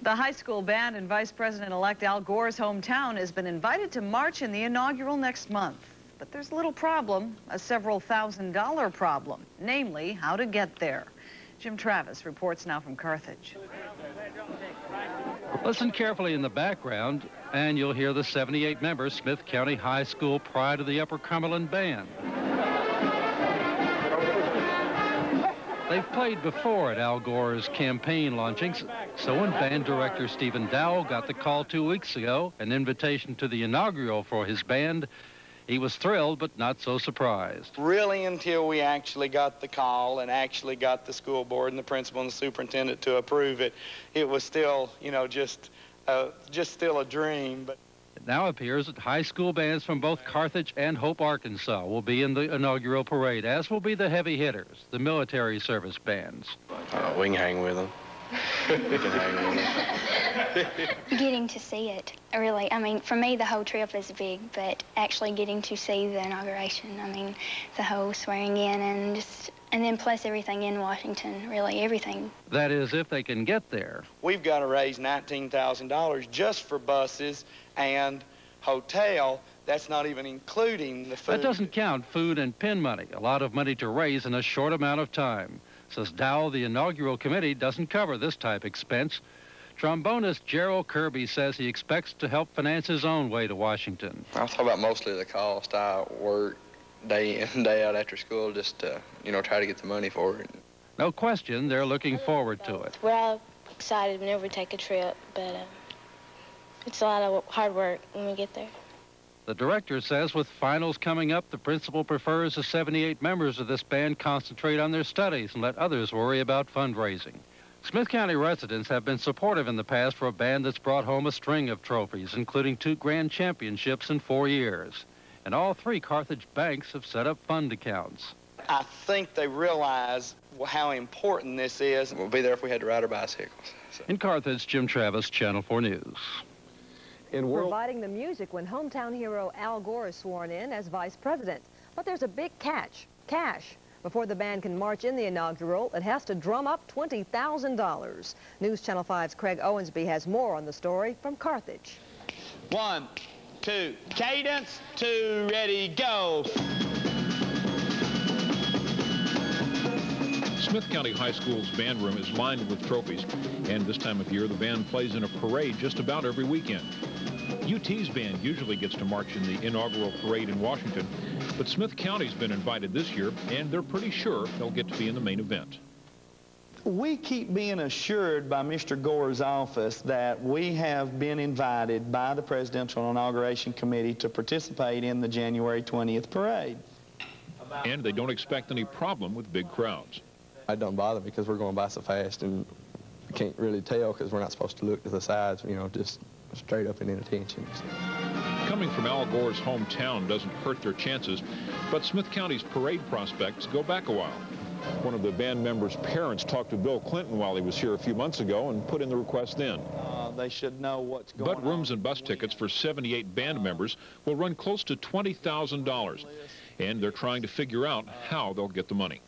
The high school band in Vice President-elect Al Gore's hometown has been invited to march in the inaugural next month. But there's a little problem, a several $1,000 problem, namely how to get there. Jim Travis reports now from Carthage. Listen carefully in the background, and you'll hear the 78-member Smith County High School Pride of the Upper Cumberland Band. They've played before at Al Gore's campaign launchings, so when band director Stephen Dowell got the call 2 weeks ago, an invitation to the inaugural for his band, he was thrilled but not so surprised. Really, until we actually got the call and actually got the school board and the principal and the superintendent to approve it, it was still, just still a dream. But it now appears that high school bands from both Carthage and Hope, Arkansas will be in the inaugural parade, as will be the heavy hitters, the military service bands. We can hang with them. We can hang with them. Getting to see it, really. I mean, for me, the whole trip is big, but actually getting to see the inauguration, I mean, the whole swearing in and then plus everything in Washington, really, everything. That is, if they can get there. We've got to raise $19,000 just for buses and hotel. That's not even including the food. That doesn't count food and pin money, a lot of money to raise in a short amount of time. Says Dowell, the inaugural committee doesn't cover this type expense. Trombonist Gerald Kirby says he expects to help finance his own way to Washington. I'll talk about mostly the cost. I work day in and day out after school just to, try to get the money for it. No question, they're looking forward to it. We're all excited whenever we take a trip, but it's a lot of hard work when we get there. The director says with finals coming up, the principal prefers the 78 members of this band concentrate on their studies and let others worry about fundraising. Smith County residents have been supportive in the past for a band that's brought home a string of trophies, including 2 grand championships in 4 years. And all 3 Carthage banks have set up fund accounts. I think they realize how important this is. We'll be there if we had to ride our bicycles. So. In Carthage, Jim Travis, Channel 4 News. Providing the music when hometown hero Al Gore is sworn in as vice president. But there's a big catch, cash. Before the band can march in the inaugural, it has to drum up $20,000. News Channel 5's Craig Owensby has more on the story from Carthage. 1, 2, cadence, 2, ready, go. Smith County High School's band room is lined with trophies, and this time of year the band plays in a parade just about every weekend. UT's band usually gets to march in the inaugural parade in Washington, but Smith County's been invited this year, and they're pretty sure they'll get to be in the main event. We keep being assured by Mr. Gore's office that we have been invited by the Presidential Inauguration Committee to participate in the January 20th parade. And they don't expect any problem with big crowds. It don't bother me because we're going by so fast and we can't really tell because we're not supposed to look to the sides, just straight up in inattention. Coming from Al Gore's hometown doesn't hurt their chances, but Smith County's parade prospects go back a while. One of the band members' parents talked to Bill Clinton while he was here a few months ago and put in the request then. They should know what's going on. But rooms and bus tickets for 78 band members will run close to $20,000, and they're trying to figure out how they'll get the money.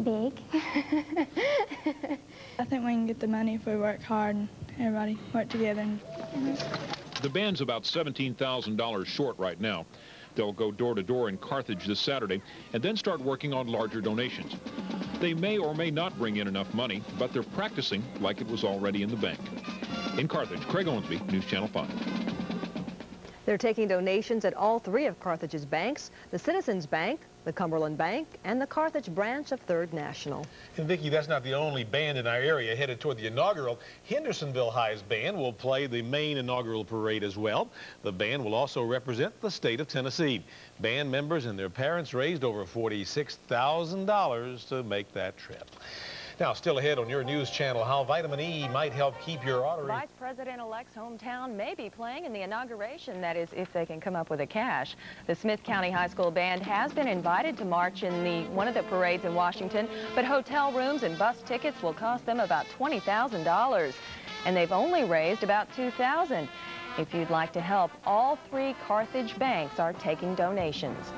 Big. I think we can get the money if we work hard and everybody work together. The band's about $17,000 short right now. They'll go door to door in Carthage this Saturday and then start working on larger donations. They may or may not bring in enough money, but they're practicing like it was already in the bank. In Carthage, Craig Owensby, News Channel 5. They're taking donations at all 3 of Carthage's banks, the Citizens Bank, the Cumberland Bank, and the Carthage branch of Third National. And Vicki, that's not the only band in our area headed toward the inaugural. Hendersonville High's band will play the main inaugural parade as well. The band will also represent the state of Tennessee. Band members and their parents raised over $46,000 to make that trip. Now, still ahead on your news channel, how vitamin E might help keep your arteries. Vice President-elect's hometown may be playing in the inauguration, that is, if they can come up with the cash. The Smith County High School band has been invited to march in one of the parades in Washington, but hotel rooms and bus tickets will cost them about $20,000, and they've only raised about $2,000. If you'd like to help, all 3 Carthage banks are taking donations.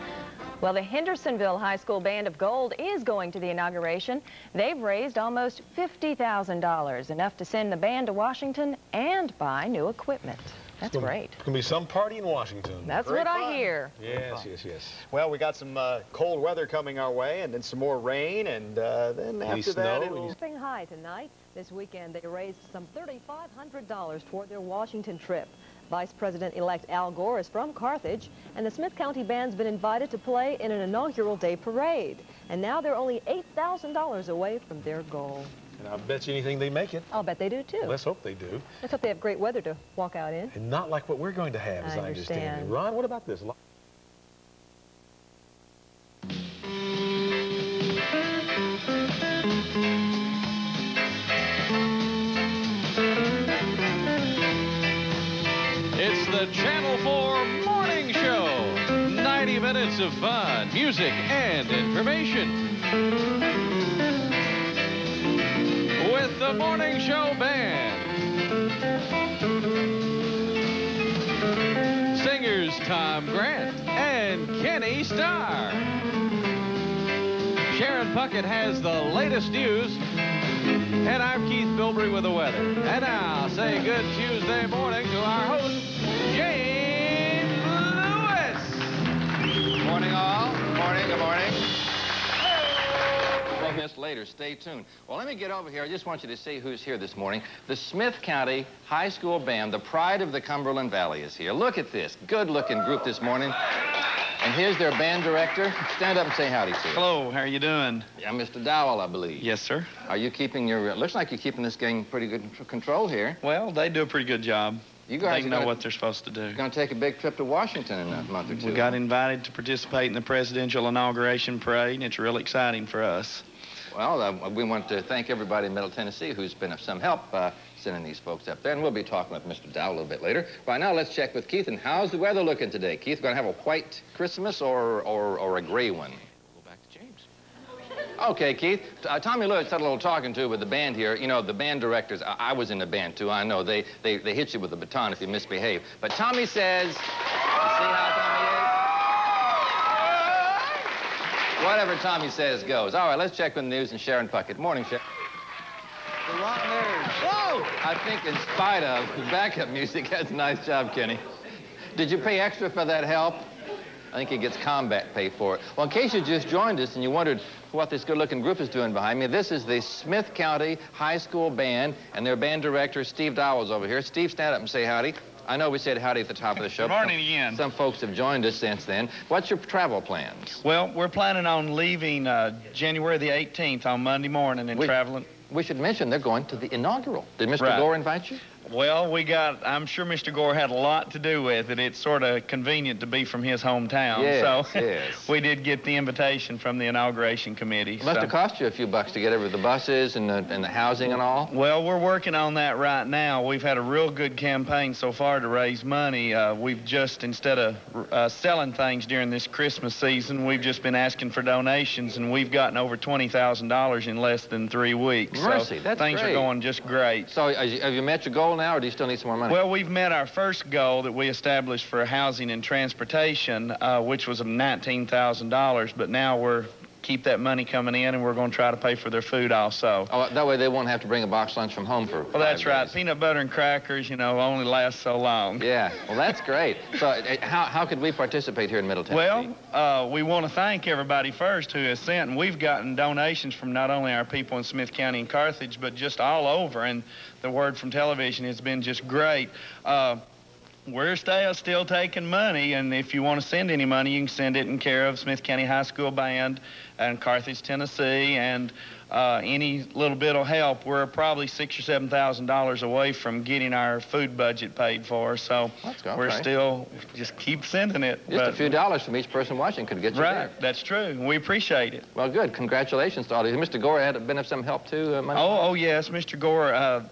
Well, the Hendersonville High School Band of Gold is going to the inauguration. They've raised almost $50,000, enough to send the band to Washington and buy new equipment. That's great. It's going to be some party in Washington. That's what I hear. Yes, yes, yes. Well, we got some cold weather coming our way, and then some more rain, and then after that it'll... Shipping high tonight. This weekend they raised some $3,500 toward their Washington trip. Vice President-elect Al Gore is from Carthage, and the Smith County Band's been invited to play in an inaugural day parade. And now they're only $8,000 away from their goal. And I bet you anything they make it. I'll bet they do, too. Well, let's hope they do. Let's hope they have great weather to walk out in. And not like what we're going to have, as I understand it. Ron, what about this? It's the Channel 4 Morning Show. 90 minutes of fun, music, and information. With the Morning Show Band. Singers Tom Grant and Kenny Starr. Sharon Puckett has the latest news. And I'm Keith Bilbrey with the weather. And now, say good Tuesday morning to our host, James Lewis. Morning, all. Good morning, good morning. We'll miss later. Stay tuned. Well, let me get over here. I just want you to see who's here this morning. The Smith County High School Band, the pride of the Cumberland Valley, is here. Look at this good-looking group this morning. And here's their band director. Stand up and say howdy, sir. Hello, how are you doing? Yeah, Mr. Dowell, I believe. Yes, sir. Are you keeping your... looks like you're keeping this gang pretty good control here. Well, they do a pretty good job. You guys they know what they're supposed to do. You're going to take a big trip to Washington in a month or two. We got invited to participate in the presidential inauguration parade, and it's real exciting for us. Well, we want to thank everybody in Middle Tennessee who's been of some help sending these folks up there. And we'll be talking with Mr. Dow a little bit later. Right now, let's check with Keith. And how's the weather looking today? Keith, going to have a white Christmas or a gray one? We'll go back to James. Okay, Keith. Tommy Lewis had a little talking to with the band here. You know, the band directors, I was in the band, too. I know. They hit you with the baton if you misbehave. But Tommy says, see how Tommy is? Whatever Tommy says goes. All right, let's check with the news and Sharon Puckett. Morning, Sharon. The wrong nerves. Whoa! I think in spite of the backup music, that's a nice job, Kenny. Did you pay extra for that help? I think he gets combat pay for it. Well, in case you just joined us and you wondered what this good-looking group is doing behind me, this is the Smith County High School Band, and their band director, Steve Dowell's over here. Steve, stand up and say howdy. I know we said howdy at the top of the show. Good morning again. Some folks have joined us since then. What's your travel plans? Well, we're planning on leaving January the 18th on Monday morning and traveling. We should mention they're going to the inaugural. Did Mr. Gore invite you? Well, I'm sure Mr. Gore had a lot to do with it. It's sort of convenient to be from his hometown. Yes, so yes. We did get the invitation from the inauguration committee. It must have cost you a few bucks to get over the buses and the housing and all. Well, we're working on that right now. We've had a real good campaign so far to raise money. We've just, instead of selling things during this Christmas season, we've just been asking for donations, and we've gotten over $20,000 in less than 3 weeks. Mercy, so that's things great. Are going just great. So have you met your goal now, or do you still need some more money? Well, we've met our first goal that we established for housing and transportation, which was $19,000, but now we're keep that money coming in, and we're going to try to pay for their food also. Oh, that way they won't have to bring a box lunch from home for 5 Well, that's days. right. Peanut butter and crackers, you know, only last so long. Yeah, well, that's great. So how could we participate here in Middle Tennessee? Well, we want to thank everybody first who has sent, and we've gotten donations from not only our people in Smith County and Carthage, but just all over, and the word from television has been just great. We're still taking money, and if you want to send any money, you can send it in care of Smith County High School Band and Carthage, Tennessee, and any little bit will help. We're probably $6,000 or $7,000 away from getting our food budget paid for, so we're still just keep sending it. Just a few dollars from each person watching could get you there. Right, that's true. We appreciate it. Well, good. Congratulations to all of you. Mr. Gore had been of some help, too? Oh, yes. Mr. Gore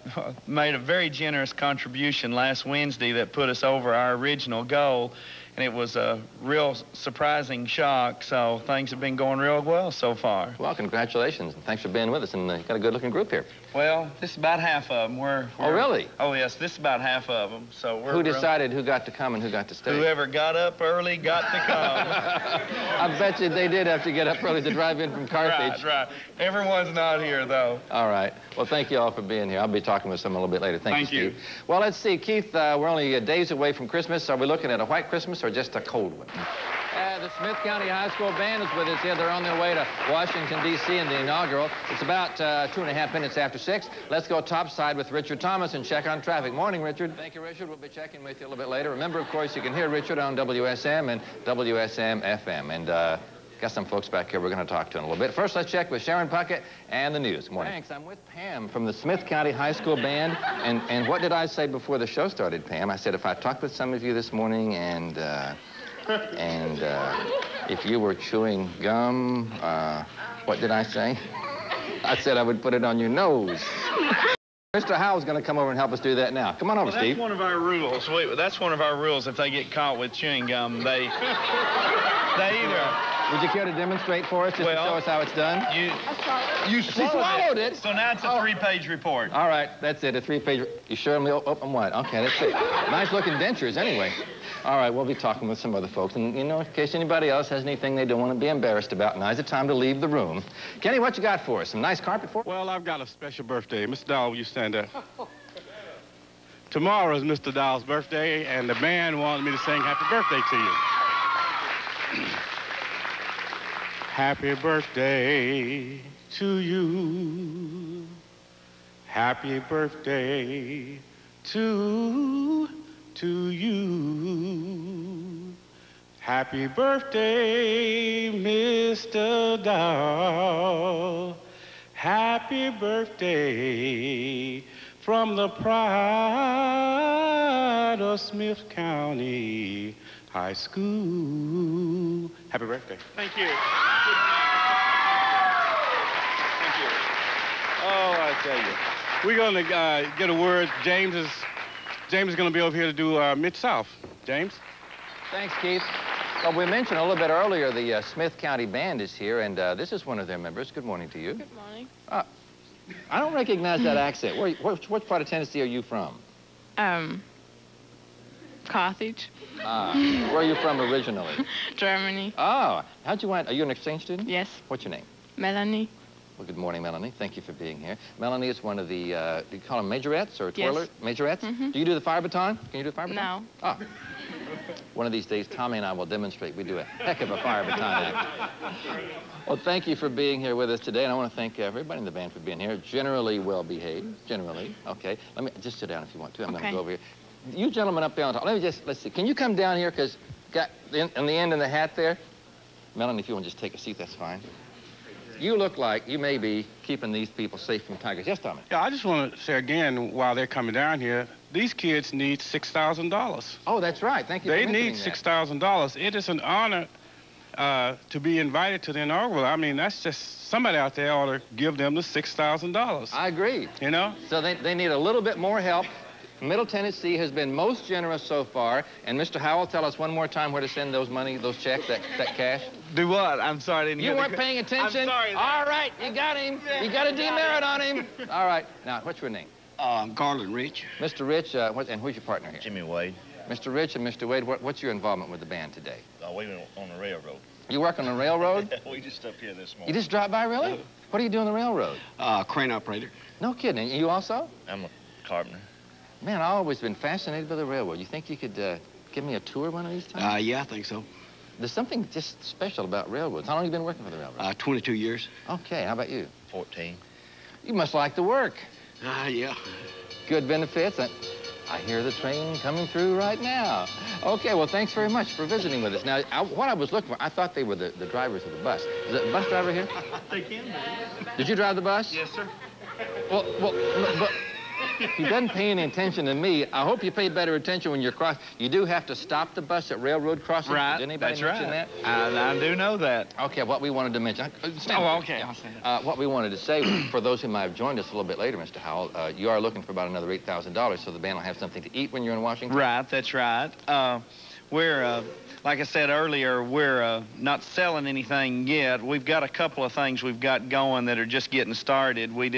made a very generous contribution last Wednesday that put us over our original goal. And and it was a real surprising shock. So things have been going real well so far. Well, congratulations, and thanks for being with us, and you got a good-looking group here. Well, this is about half of them. Oh, really? Oh, yes, this is about half of them. So who decided who got to come and who got to stay? Whoever got up early got to come. I bet you they did have to get up early to drive in from Carthage. Right. Everyone's not here, though. All right. Well, thank you all for being here. I'll be talking with some a little bit later. Thank you, Steve. You. Well, let's see. Keith, we're only days away from Christmas. Are we looking at a white Christmas or just a cold one? The Smith County High School Band is with us here. They're on their way to Washington, D.C. in the inaugural. It's about 2.5 minutes after 6. Let's go topside with Richard Thomas and check on traffic. Morning, Richard. Thank you, Richard. We'll be checking with you a little bit later. Remember, of course, you can hear Richard on WSM and WSM-FM. And got some folks back here we're going to talk to in a little bit. First, let's check with Sharon Puckett and the news. Morning. Thanks. I'm with Pam from the Smith County High School Band. And what did I say before the show started, Pam? I said if I talked with some of you this morning and if you were chewing gum, what did I say? I said I would put it on your nose. Mr. Howell's going to come over and help us do that now. Come on over, Steve. That's one of our rules. That's one of our rules. If they get caught with chewing gum, they either... Would you care to demonstrate for us, just to show us how it's done? You swallowed it. So now it's a 3-page report. All right, that's it, a 3-page... You sure I'm open wide? Okay, that's it. Nice-looking dentures, anyway. All right, we'll be talking with some other folks. And, you know, in case anybody else has anything they don't want to be embarrassed about, now's the time to leave the room. Kenny, what you got for us? Some nice carpet for us? Well, I've got a special birthday. Mr. Dowell, will you stand there? Tomorrow is Mr. Dowell's birthday, and the band wanted me to sing happy birthday to you. Happy birthday to you. Happy birthday to you. Happy birthday, Mr. Dowell. Happy birthday from the pride of Smith County High School. Happy birthday. Thank you. Thank you. Oh, I tell you. We're going to get a word. James is going to be over here to do Mid-South. James? Thanks, Keith. Well, we mentioned a little bit earlier the Smith County Band is here, and this is one of their members. Good morning to you. Good morning. I don't recognize that accent. What part of Tennessee are you from? Carthage. Where are you from originally? Germany. Oh, how'd you wind? Are you an exchange student? Yes. What's your name? Melanie. Well, good morning, Melanie. Thank you for being here. Melanie is one of the, do you call them majorettes or twirlers? Yes. Majorettes? Mm-hmm. Do you do the fire baton? Can you do the fire baton? No. Oh. One of these days, Tommy and I will demonstrate. We do a heck of a fire baton act. Well, thank you for being here with us today, and I want to thank everybody in the band for being here. Generally well behaved, generally. Okay, let me just sit down if you want to. I'm going to go over here. You gentlemen up there on top, let's see. Can you come down here, because got in the end in the hat there? Melanie, if you want to just take a seat, that's fine. You look like you may be keeping these people safe from tigers. Yes, Tommy? Yeah, I just want to say again, while they're coming down here, these kids need $6,000. Oh, that's right. Thank you for mentioning that. They need $6,000. It is an honor to be invited to the inaugural. I mean, that's just, somebody out there ought to give them the $6,000. I agree. You know? So they need a little bit more help. Middle Tennessee has been most generous so far. And Mr. Howell, tell us one more time where to send those money, those checks, that cash. Do what? I'm sorry, I didn't hear. You weren't paying attention? I'm sorry. All right, you got him. You got a demerit on him. All right. Now, what's your name? Garland Rich. Mr. Rich, and who's your partner here? Jimmy Wade. Mr. Rich and Mr. Wade, what's your involvement with the band today? We were on the railroad. You work on the railroad? We just up here this morning. You just dropped by, really? What do you do on the railroad? Crane operator. No kidding. You also? I'm a carpenter. Man, I've always been fascinated by the railroad. You think you could give me a tour one of these times? Yeah, I think so. There's something just special about railroads. How long have you been working for the railroad? 22 years. Okay, how about you? 14. You must like the work. Yeah. Good benefits. I hear the train coming through right now. Okay, well, thanks very much for visiting with us. Now, what I was looking for, I thought they were the drivers of the bus. Is the bus driver here? They can be. Did you drive the bus? Yes, sir. Well, but he doesn't pay any attention to me. I hope you pay better attention when you're crossing. You do have to stop the bus at railroad crossings. Right, Did anybody mention that? I do know that. Okay, what we wanted to mention. Okay, I'll stand up. What we wanted to say, for those who might have joined us a little bit later, Mr. Howell, you are looking for about another $8,000, so the band will have something to eat when you're in Washington? Right, that's right. like I said earlier, we're not selling anything yet. We've got a couple of things we've got going that are just getting started. We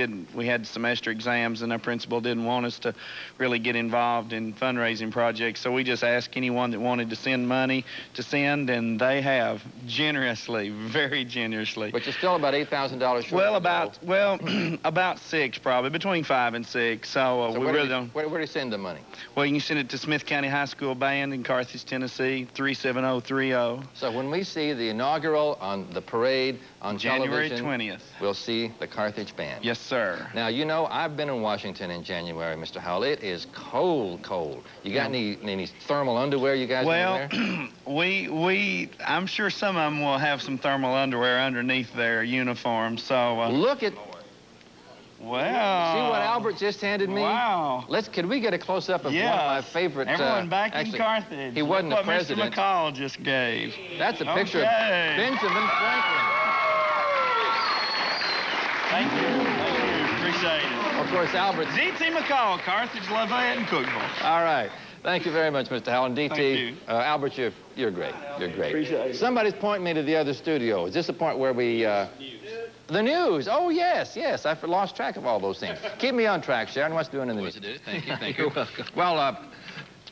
had semester exams, and our principal didn't want us to really get involved in fundraising projects, so we just asked anyone that wanted to send money to send, and they have generously, very generously. But you're still about $8,000 short. Well, about 6 probably, between 5 and 6. So we really don't. Where do you send the money? Well, you can send it to Smith County High School Band in Carthage, Tennessee, 37030. So when we see the inaugural on the parade on January television, 20th, we'll see the Carthage Band. Yes, sir. Now, you know, I've been in Washington in January, Mr. Howell. It is cold, cold. You got any thermal underwear you guys wear? Well, I'm sure some of them will have some thermal underwear underneath their uniform. So look at. Wow. See what Albert just handed me? Wow. Could we get a close-up of one of my favorite... Everyone back in Carthage. He wasn't the president. Mr. McCall just gave. That's a picture of Benjamin Franklin. Thank you. Appreciate it. Of course, Albert... D.T. McCall, Carthage, Lafayette, and Cookville. All right. Thank you very much, Mr. Howell. D.T. Thank you. Albert, you're great. You're great. Appreciate it. Somebody's pointing me to the other studio. Is this the point where we... The news. Oh, yes, yes. I've lost track of all those things. Keep me on track, Sharon. What's doing in the news? Thank you, thank you. You're welcome. Well,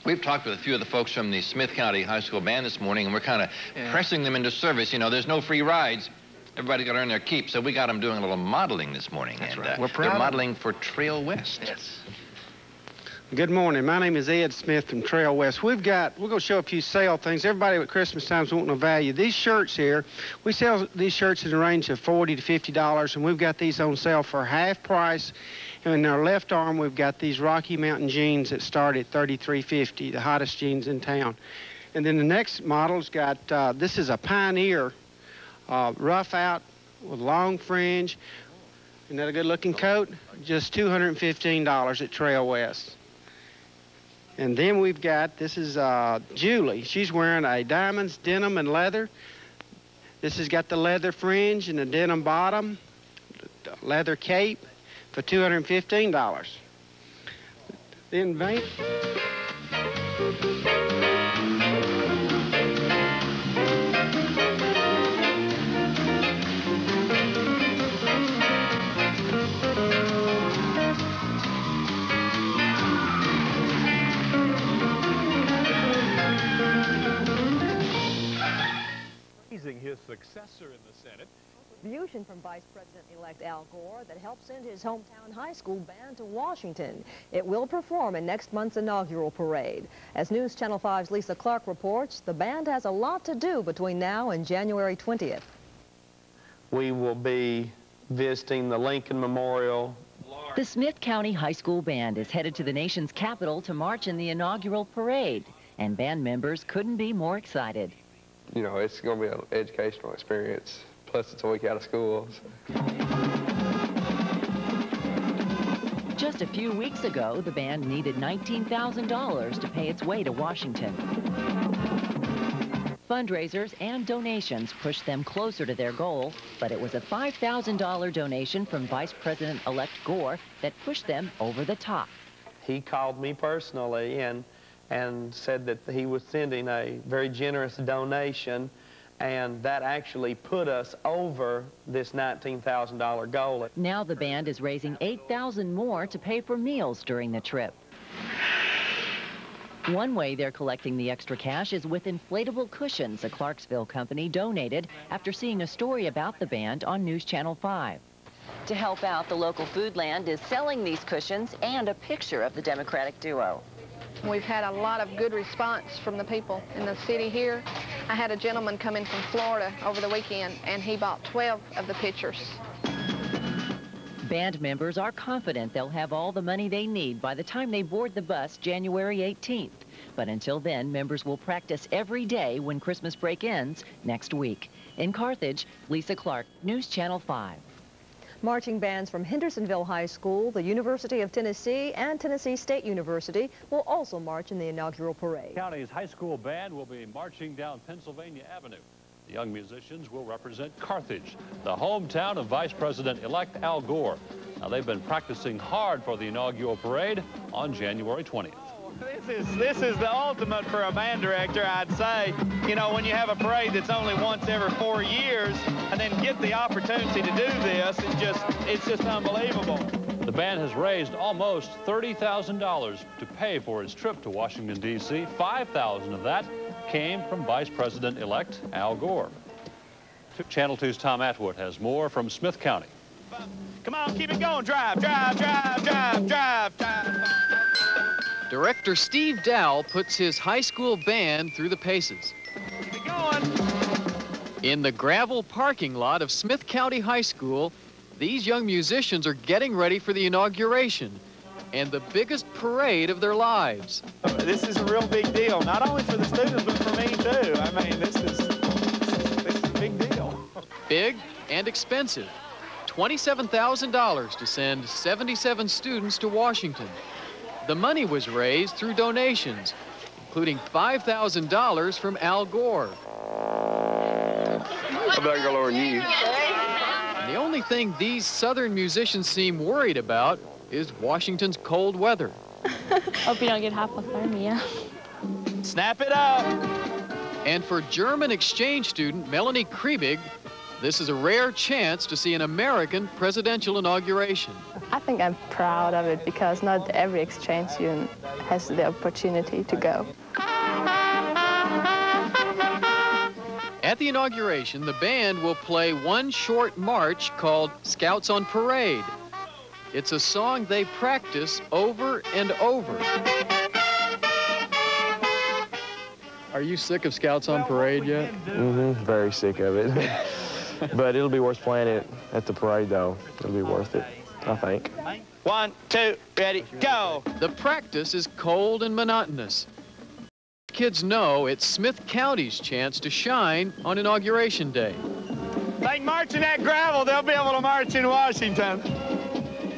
we've talked with a few of the folks from the Smith County High School Band this morning, and we're kind of pressing them into service. You know, there's no free rides. Everybody's got to earn their keep, so we got them doing a little modeling this morning. That's and right. We're proud they're modeling for Trail West. Yes. Good morning. My name is Ed Smith from Trail West. We're going to show a few sale things. Everybody at Christmas time is wanting a value. These shirts here, we sell these shirts in the range of $40 to $50, and we've got these on sale for half price. And in our left arm, we've got these Rocky Mountain jeans that start at $33.50, the hottest jeans in town. And then the next model's got, this is a Pioneer rough out with long fringe. Isn't that a good-looking coat? Just $215 at Trail West. And then we've got, this is Julie. She's wearing a diamonds, denim, and leather. This has got the leather fringe and the denim bottom, leather cape for $215. Then Vane. His successor in the Senate. Contribution from Vice President-elect Al Gore that helped send his hometown high school band to Washington. It will perform in next month's inaugural parade. As News Channel 5's Lisa Clark reports, the band has a lot to do between now and January 20th. We will be visiting the Lincoln Memorial. The Smith County High School Band is headed to the nation's capital to march in the inaugural parade, and band members couldn't be more excited. You know, it's going to be an educational experience. Plus, it's a week out of school. So. Just a few weeks ago, the band needed $19,000 to pay its way to Washington. Fundraisers and donations pushed them closer to their goal, but it was a $5,000 donation from Vice President-elect Gore that pushed them over the top. He called me personally and said that he was sending a very generous donation, and that actually put us over this $19,000 goal. Now the band is raising $8,000 more to pay for meals during the trip. One way they're collecting the extra cash is with inflatable cushions a Clarksville company donated after seeing a story about the band on News Channel 5. To help out, the local Foodland is selling these cushions and a picture of the Democratic duo. We've had a lot of good response from the people in the city here. I had a gentleman come in from Florida over the weekend, and he bought 12 of the pictures. Band members are confident they'll have all the money they need by the time they board the bus January 18th. But until then, members will practice every day when Christmas break ends next week. In Carthage, Lisa Clark, News Channel 5. Marching bands from Hendersonville High School, the University of Tennessee, and Tennessee State University will also march in the inaugural parade. The county's high school band will be marching down Pennsylvania Avenue. The young musicians will represent Carthage, the hometown of Vice President-elect Al Gore. Now, they've been practicing hard for the inaugural parade on January 20th. This is the ultimate for a band director, I'd say. You know, when you have a parade that's only once every 4 years and then get the opportunity to do this, it's just unbelievable. The band has raised almost $30,000 to pay for its trip to Washington, D.C. $5,000 of that came from Vice President-elect Al Gore. Channel 2's Tom Atwood has more from Smith County. Come on, keep it going. Drive, drive, drive, drive, drive, drive. Director Steve Dowell puts his high school band through the paces. Keep it going. In the gravel parking lot of Smith County High School, these young musicians are getting ready for the inauguration and the biggest parade of their lives. This is a real big deal, not only for the students, but for me too. I mean, this is a big deal. Big and expensive. $27,000 to send 77 students to Washington. The money was raised through donations, including $5,000 from Al Gore. I better go lower than you. And the only thing these Southern musicians seem worried about is Washington's cold weather. Hope you don't get hypothermia. Snap it up. And for German exchange student Melanie Kriebig, this is a rare chance to see an American presidential inauguration. I think I'm proud of it because not every exchange student has the opportunity to go. At the inauguration, the band will play one short march called Scouts on Parade. It's a song they practice over and over. Are you sick of Scouts on Parade yet? Mm-hmm, very sick of it. But it'll be worth playing it at the parade, though. It'll be worth it, I think. 1, 2, ready, go! The practice is cold and monotonous. Kids know it's Smith County's chance to shine on Inauguration Day. They can march in that gravel, they'll be able to march in Washington.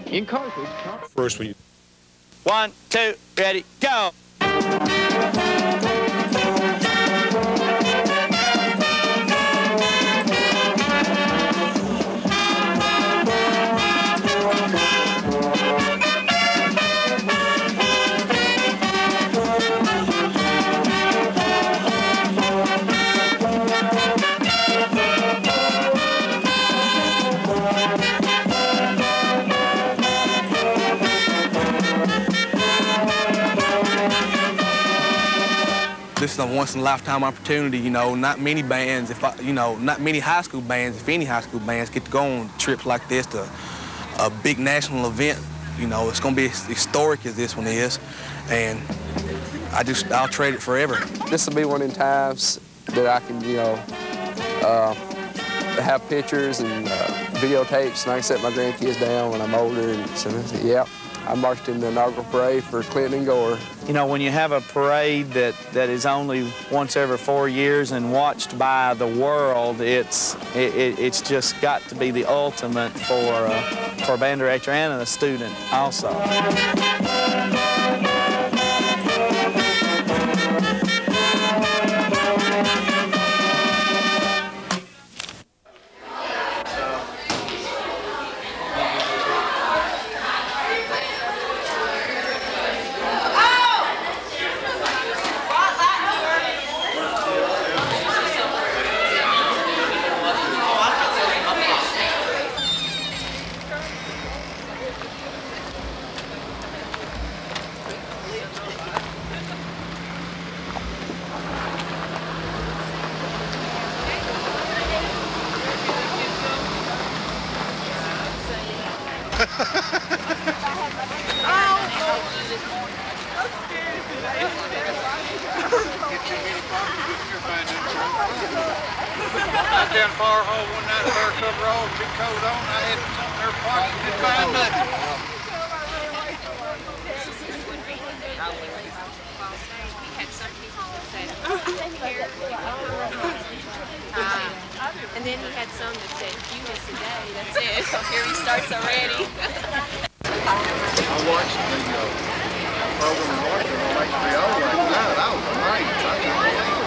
In Carthage. First, when you... 1, 2, ready, go! This is a once-in-a-lifetime opportunity, you know. Not many bands, not many high school bands, if any high school bands, get to go on trips like this to a big national event. You know, it's going to be as historic as this one is, and I'll trade it forever. This will be one of the times that I can, have pictures and videotapes, and I can set my grandkids down when I'm older and say, yeah, I marched in the inaugural parade for Clinton and Gore. You know, when you have a parade that is only once every 4 years and watched by the world, it's just got to be the ultimate for a band director and a student also. Down far hole one night, fur cover all, big coat on. I had something in her pocket, didn't find nothing. And then he had some that said, "Eunice a day." That's it. So here he starts already. I watched the program in Washington on HBO last night. I was amazed. I can't believe it.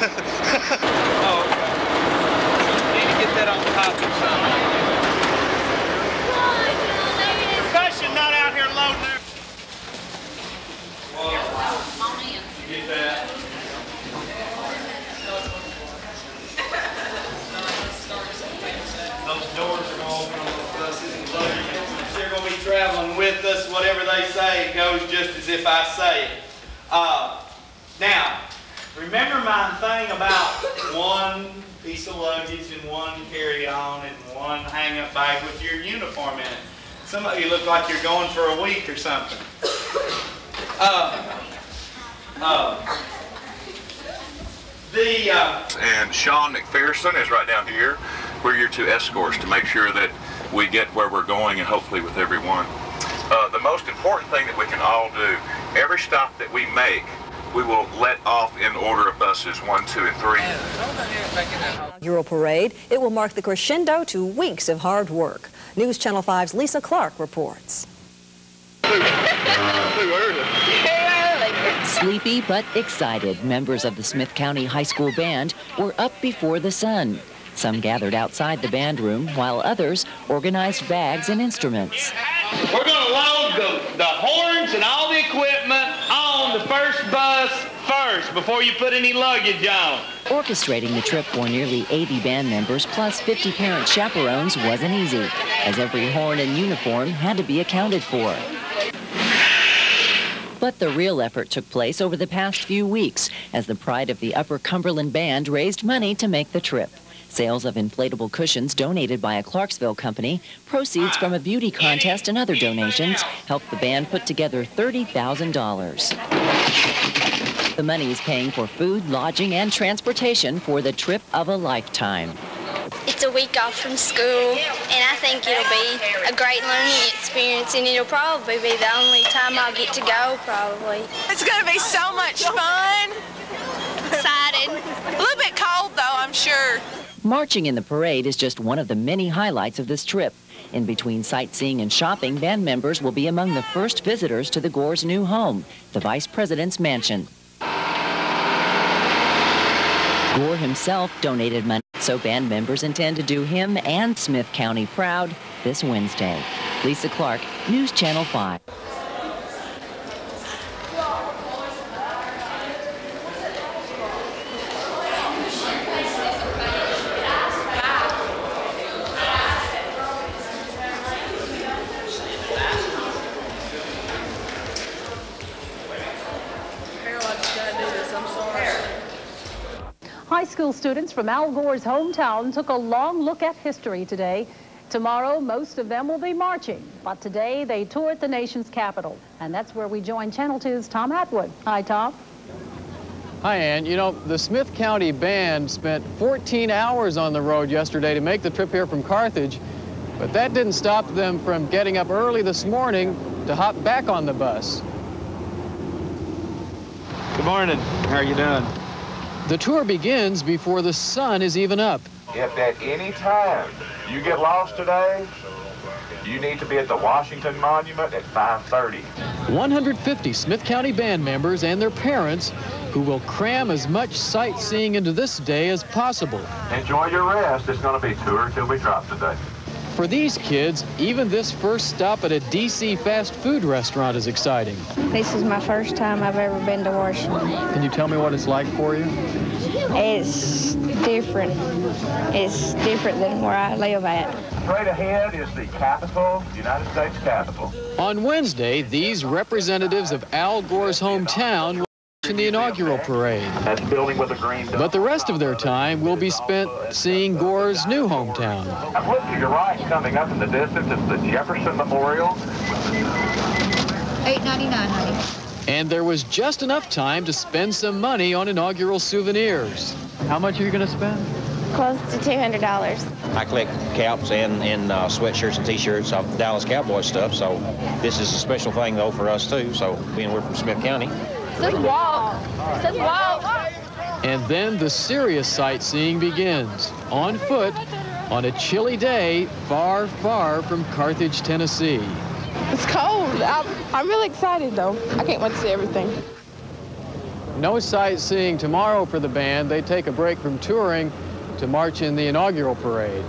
Oh, okay. You need to get that on top of something. Percussion not out here loading there. Get that. Those doors are going to open on those buses and luggage. They're going to be traveling with us. Whatever they say goes just as if I say it. Now, remember my thing about one piece of luggage and one carry-on and one hang-up bag with your uniform in it. Some of you look like you're going for a week or something. And Sean McPherson is right down here. We're your two escorts to make sure that we get where we're going and hopefully with everyone. The most important thing that we can all do, every stop that we make, we will let off in order of buses 1, 2, and 3. Inaugural parade. It will mark the crescendo to weeks of hard work. News Channel 5's Lisa Clark reports. Sleepy but excited, members of the Smith County High School Band were up before the sun. Some gathered outside the band room, while others organized bags and instruments. We're going to load the horns and all the equipment on the first bus first before you put any luggage on. Orchestrating the trip for nearly 80 band members plus 50 parent chaperones wasn't easy, as every horn and uniform had to be accounted for. But the real effort took place over the past few weeks as the pride of the Upper Cumberland Band raised money to make the trip. Sales of inflatable cushions donated by a Clarksville company, proceeds from a beauty contest and other donations helped the band put together $30,000. The money is paying for food, lodging, and transportation for the trip of a lifetime. It's a week off from school, and I think it'll be a great learning experience, and it'll probably be the only time I'll get to go, probably. It's going to be so much fun. Excited. A little bit cold, though, I'm sure. Marching in the parade is just one of the many highlights of this trip. In between sightseeing and shopping, band members will be among the first visitors to the Gore's new home, the Vice President's mansion. Gore himself donated money, so band members intend to do him and Smith County proud this Wednesday. Lisa Clark, News Channel 5. High school students from Al Gore's hometown took a long look at history today. Tomorrow, most of them will be marching, but today they toured the nation's capital. And that's where we join Channel 2's Tom Atwood. Hi, Tom. Hi, Ann. You know, the Smith County Band spent 14 hours on the road yesterday to make the trip here from Carthage, but that didn't stop them from getting up early this morning to hop back on the bus. Good morning. How are you doing? The tour begins before the sun is even up. If at any time you get lost today, you need to be at the Washington Monument at 5:30. 150 Smith County Band members and their parents who will cram as much sightseeing into this day as possible. Enjoy your rest. It's going to be tour till we drop today. For these kids, even this first stop at a D.C. fast food restaurant is exciting. This is my first time I've ever been to Washington. Can you tell me what it's like for you? It's different. It's different than where I live at. Straight ahead is the Capitol, United States Capitol. On Wednesday, these representatives of Al Gore's hometown will in the inaugural parade. That's building with a green dome. But the rest of their time will be spent seeing Gore's new hometown. I'm looking to your right, coming up in the distance, it's the Jefferson Memorial. $8.99, honey. And there was just enough time to spend some money on inaugural souvenirs. How much are you going to spend? Close to $200. I collect caps and sweatshirts and T-shirts of Dallas Cowboys stuff, so this is a special thing, though, for us, too. So, being we're from Smith County. Let's walk. Let's walk. And then the serious sightseeing begins, on foot, on a chilly day far, far from Carthage, Tennessee. It's cold. I'm really excited, though. I can't wait to see everything. No sightseeing tomorrow for the band. They take a break from touring to march in the inaugural parade.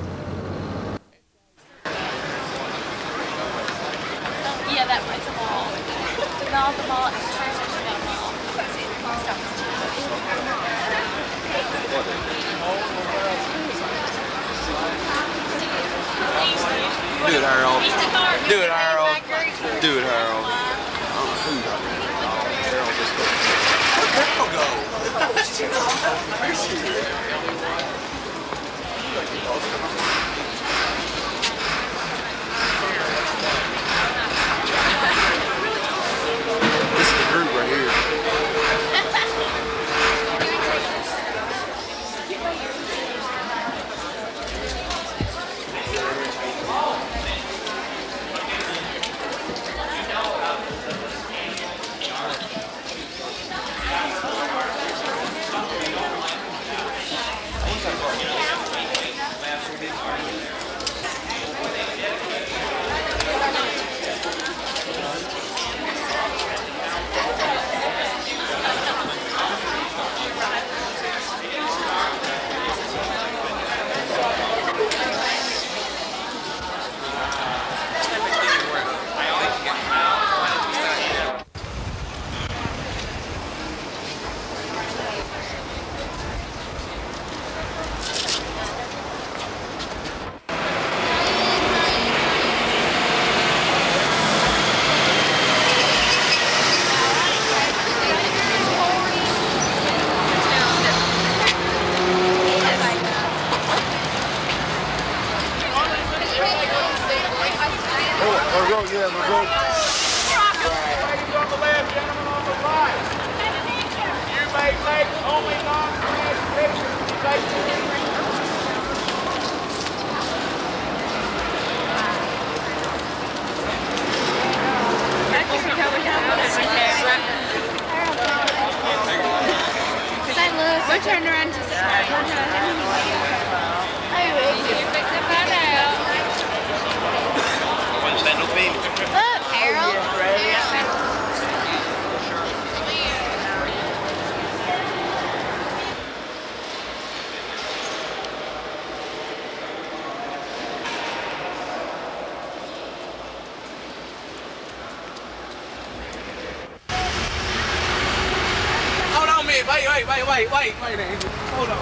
Yeah, that was a ball. No, the ball is very much about ball. Do it, Harold. Do it, Harold. Do it, Harold. Harold just goes. Where'd Harold go? This is the group right here. We're turning around to say, look, Harold. Hold on a minute. Wait, Andrew. Hold on.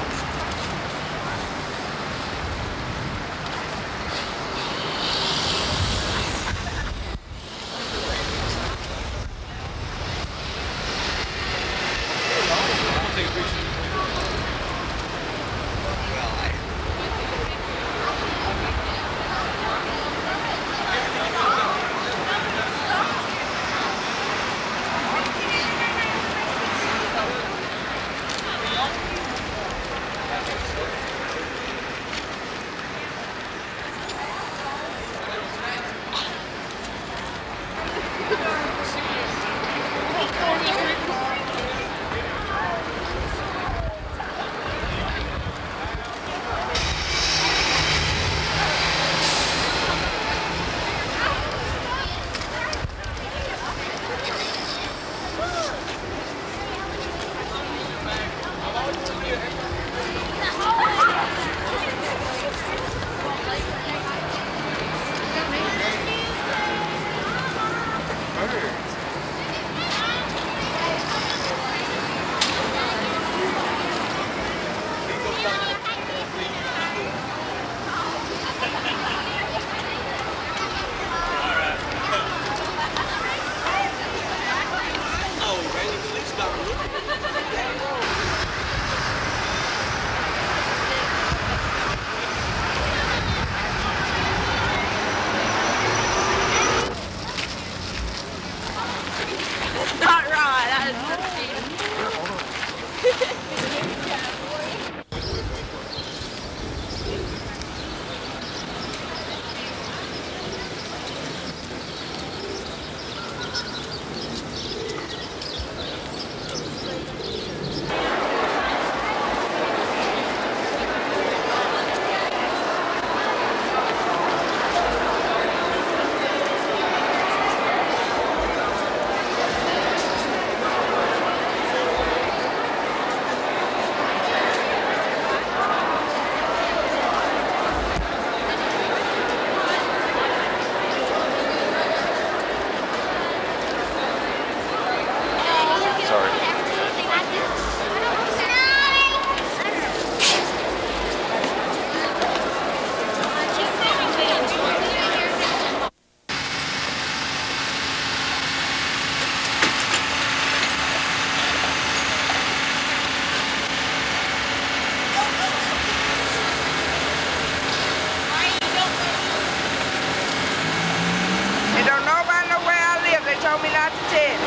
told me not to tell.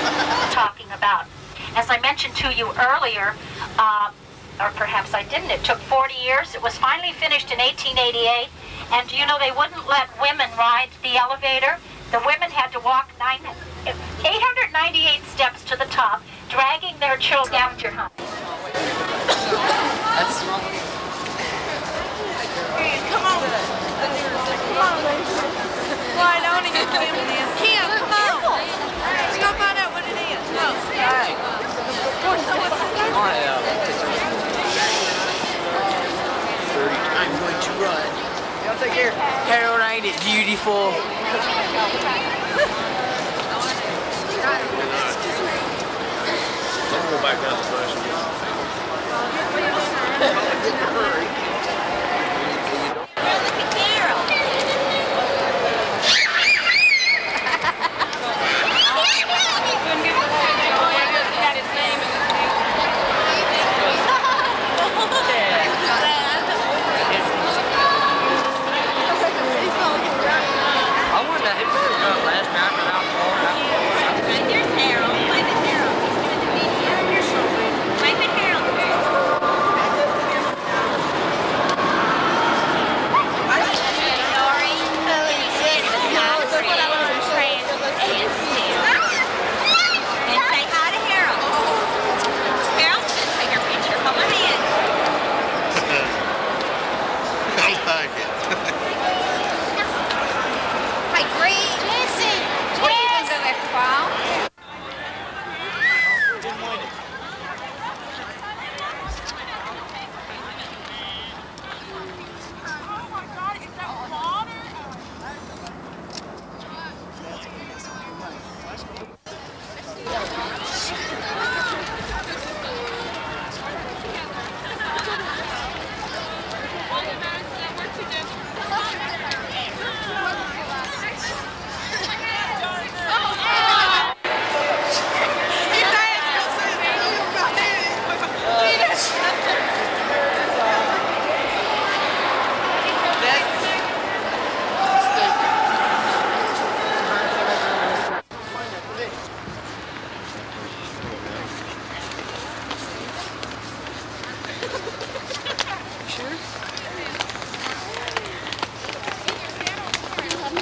Talking about. As I mentioned to you earlier, or perhaps I didn't, it took 40 years. It was finally finished in 1888, and you know they wouldn't let women ride the elevator. The women had to walk 898 steps to the top, dragging their children after her. That's wrong. Come on. Come on, ladies. Why don't you give him this? Kim, come on. Let's go find out what it is. No. Hey. I'm going to run. Y'all take care. Harold, ain't it beautiful? Let's go back down the bus.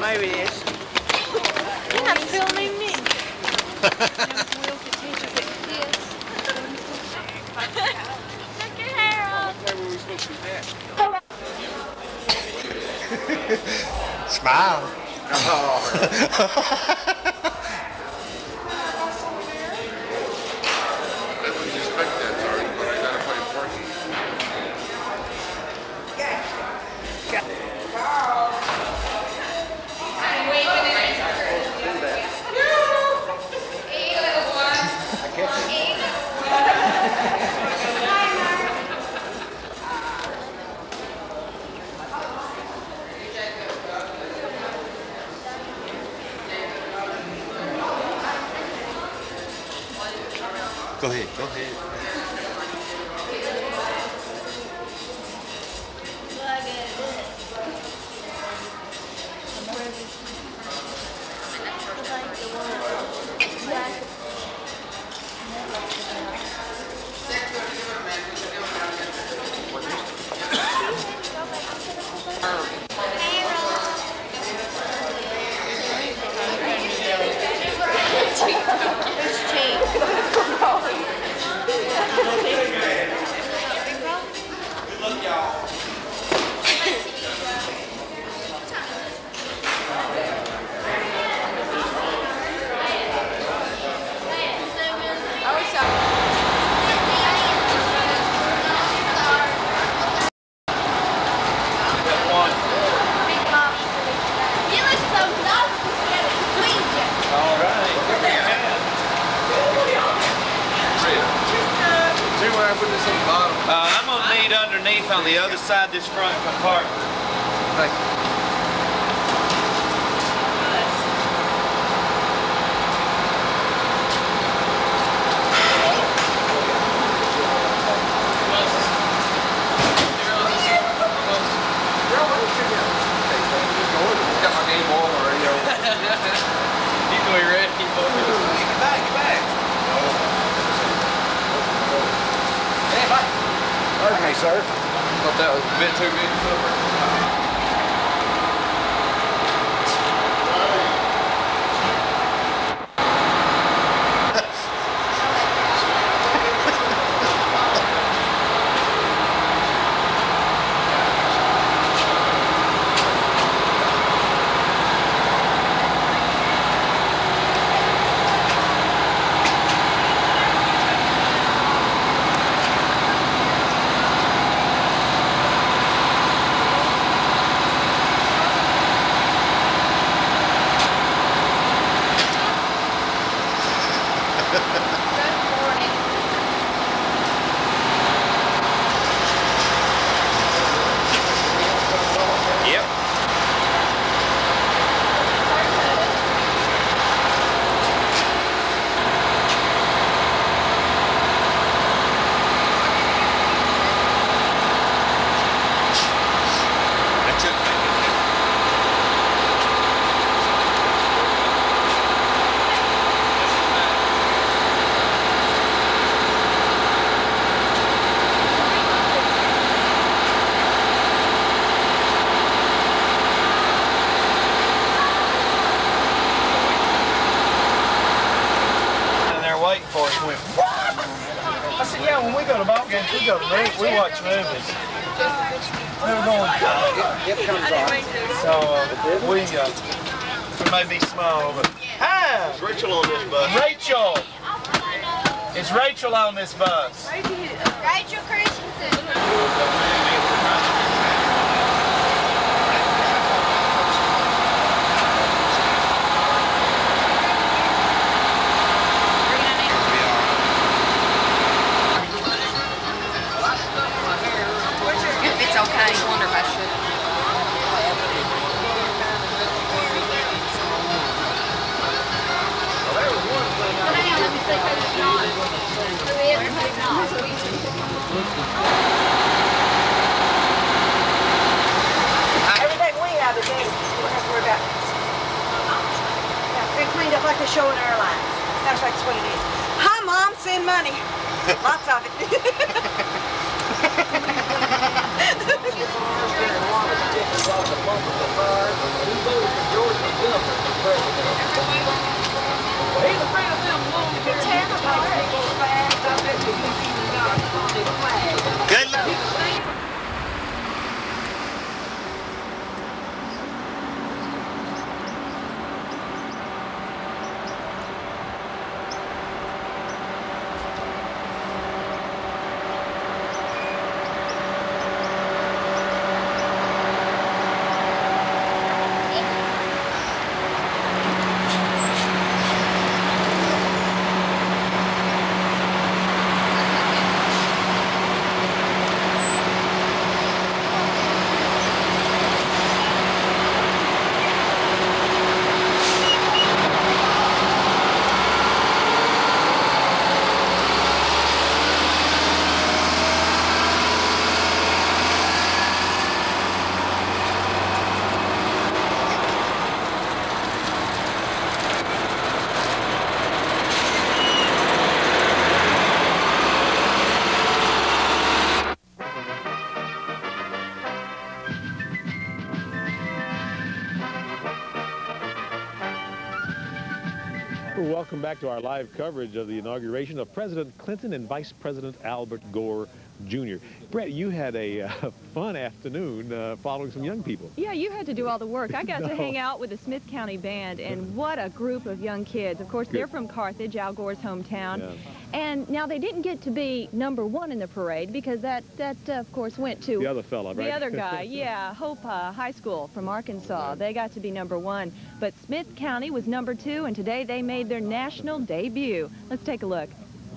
Maybe it is. You're not filming me. Smile. Oh. Go ahead, go ahead. I'm going to need underneath on the other side of this front compartment. Thank you. Got my game on already. He's going ready. sir. Thought that was a bit too big for her. Waiting for us, went, what? I said, yeah, when we go to ball games, we go to movies, we watch movies. We were going, it comes on. So we may be small, but hi! Is Rachel on this bus? Rachel! Is Rachel on this bus? Rachel Christensen. It's okay. I wonder if I should. Everything we have is in. We don't have to worry about it. Yeah, they're cleaned up like they show in airlines. That's what it is. Hi, Mom. Send money. Lots of it. Good luck. Welcome back to our live coverage of the inauguration of President Clinton and Vice President Albert Gore Jr. Brett, you had a fun afternoon following some young people. Yeah, you had to do all the work. I got to hang out with the Smith County Band, and what a group of young kids. Of course, they're from Carthage, Al Gore's hometown. Yeah. And now they didn't get to be #1 in the parade because that of course, went to the other fella, right? The other guy, yeah, Hope High School from Arkansas. Right. They got to be #1. But Smith County was #2, and today they made their national debut. Let's take a look.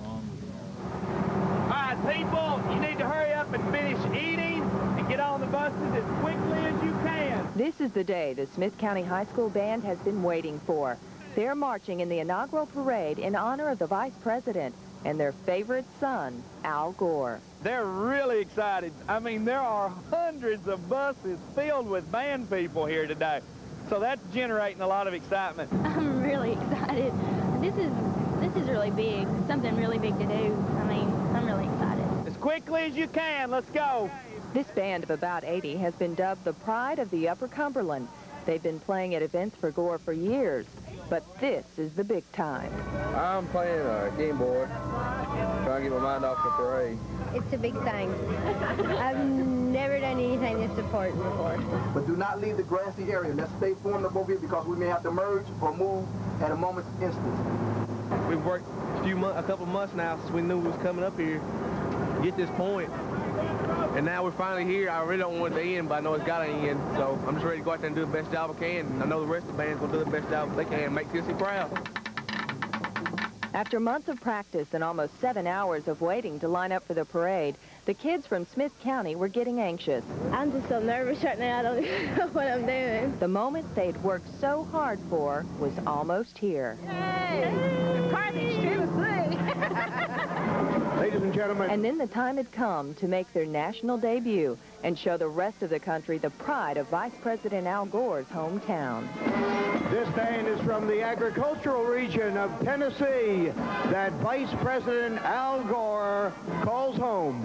All right, people, you need to hurry up and finish eating and get on the buses as quickly as you can. This is the day the Smith County High School Band has been waiting for. They're marching in the inaugural parade in honor of the Vice President and their favorite son, Al Gore. They're really excited. I mean, there are hundreds of buses filled with band people here today. So that's generating a lot of excitement. I'm really excited. This is really big, something really big to do. I mean, I'm really excited. As quickly as you can. Let's go. This band of about 80 has been dubbed the pride of the Upper Cumberland. They've been playing at events for Gore for years, but this is the big time. I'm playing a game board, trying to get my mind off the parade. It's a big thing. I've never done anything this important before. But do not leave the grassy area. Let's stay formed up over here because we may have to merge or move at a moment's instance. We've worked a couple months now since we knew we was coming up here to get this point. And now we're finally here. I really don't want it to end, but I know it's got to end. So I'm just ready to go out there and do the best job I can. And I know the rest of the band's going to do the best job they can and make Tennessee proud. After months of practice and almost 7 hours of waiting to line up for the parade, the kids from Smith County were getting anxious. I'm just so nervous right now. I don't even know what I'm doing. The moment they'd worked so hard for was almost here. Hey! Carthage, Tennessee! Ladies and gentlemen. And then the time had come to make their national debut and show the rest of the country the pride of Vice President Al Gore's hometown. This band is from the agricultural region of Tennessee that Vice President Al Gore calls home.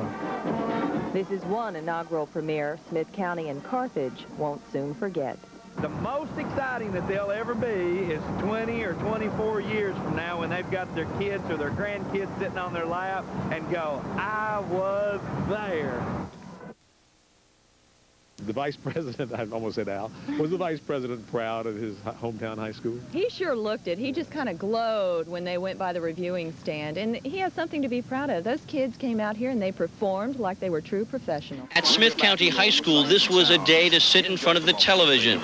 This is one inaugural premiere Smith County and Carthage won't soon forget. The most exciting that they'll ever be is 20 or 24 years from now when they've got their kids or their grandkids sitting on their lap and go, I was there. The vice president, I almost said Al, was the vice president proud of his hometown high school? He sure looked it. He just kind of glowed when they went by the reviewing stand, and he has something to be proud of. Those kids came out here and they performed like they were true professionals. At Smith County High School, this was a day to sit in front of the television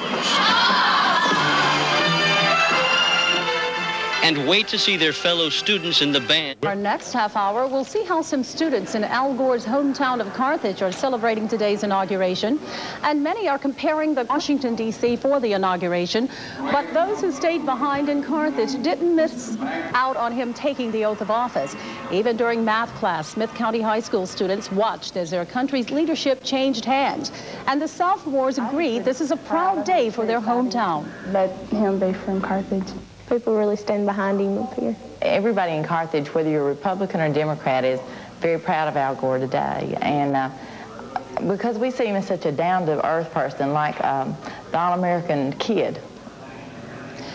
and wait to see their fellow students in the band. Our next half hour, we'll see how some students in Al Gore's hometown of Carthage are celebrating today's inauguration. And many are comparing the Washington, D.C. for the inauguration. But those who stayed behind in Carthage didn't miss out on him taking the oath of office. Even during math class, Smith County High School students watched as their country's leadership changed hands. And the sophomores agreed this is a proud day for their hometown. Let him be from Carthage. People really stand behind him up here. Everybody in Carthage, whether you're Republican or Democrat, is very proud of Al Gore today. And because we see him as such a down-to-earth person, like the all-American kid.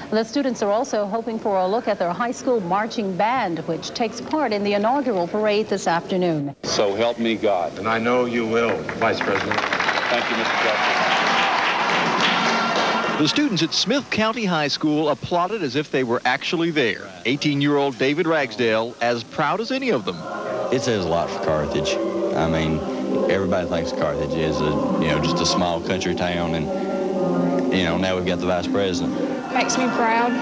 The students are also hoping for a look at their high school marching band, which takes part in the inaugural parade this afternoon. So help me God. And I know you will, Vice President. Thank you, Mr. President. The students at Smith County High School applauded as if they were actually there. 18-year-old David Ragsdale, as proud as any of them. It says a lot for Carthage. I mean, everybody thinks Carthage is just a small country town, and now we've got the vice president. Makes me proud.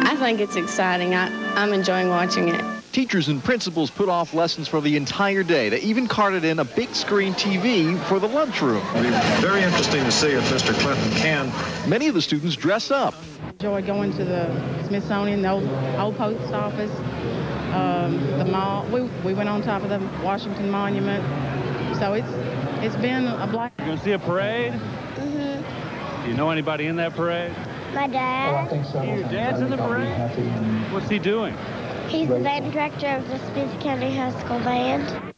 I think it's exciting. I'm enjoying watching it. Teachers and principals put off lessons for the entire day. They even carted in a big screen TV for the lunchroom. It'll be very interesting to see if Mr. Clinton can. Many of the students dress up. Enjoy going to the Smithsonian, the old post office, the mall. We went on top of the Washington Monument. So it's been a blast. You're going to see a parade? Mm-hmm. Do you know anybody in that parade? My dad. Oh, I think so. Your dad's in the parade? What's he doing? He's the band director of the Smith County High School Band.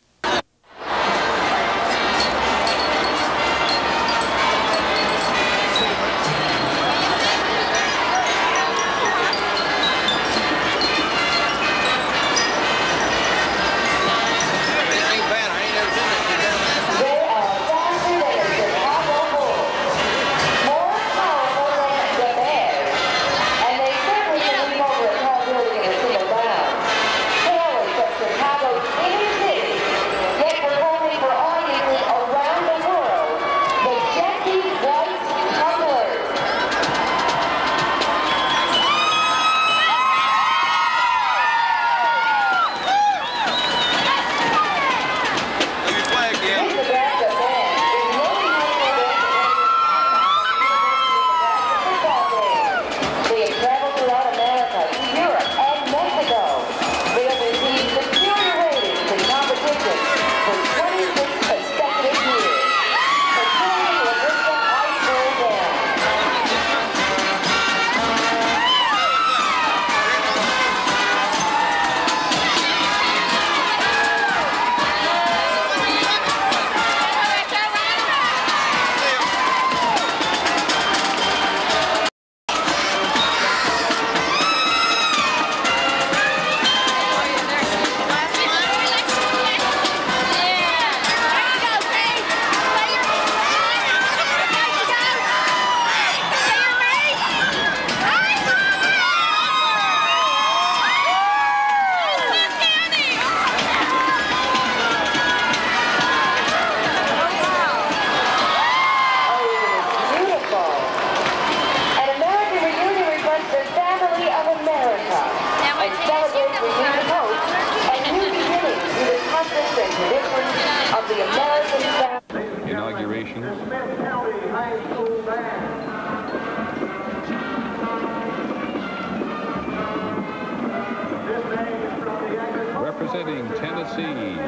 Representing Tennessee,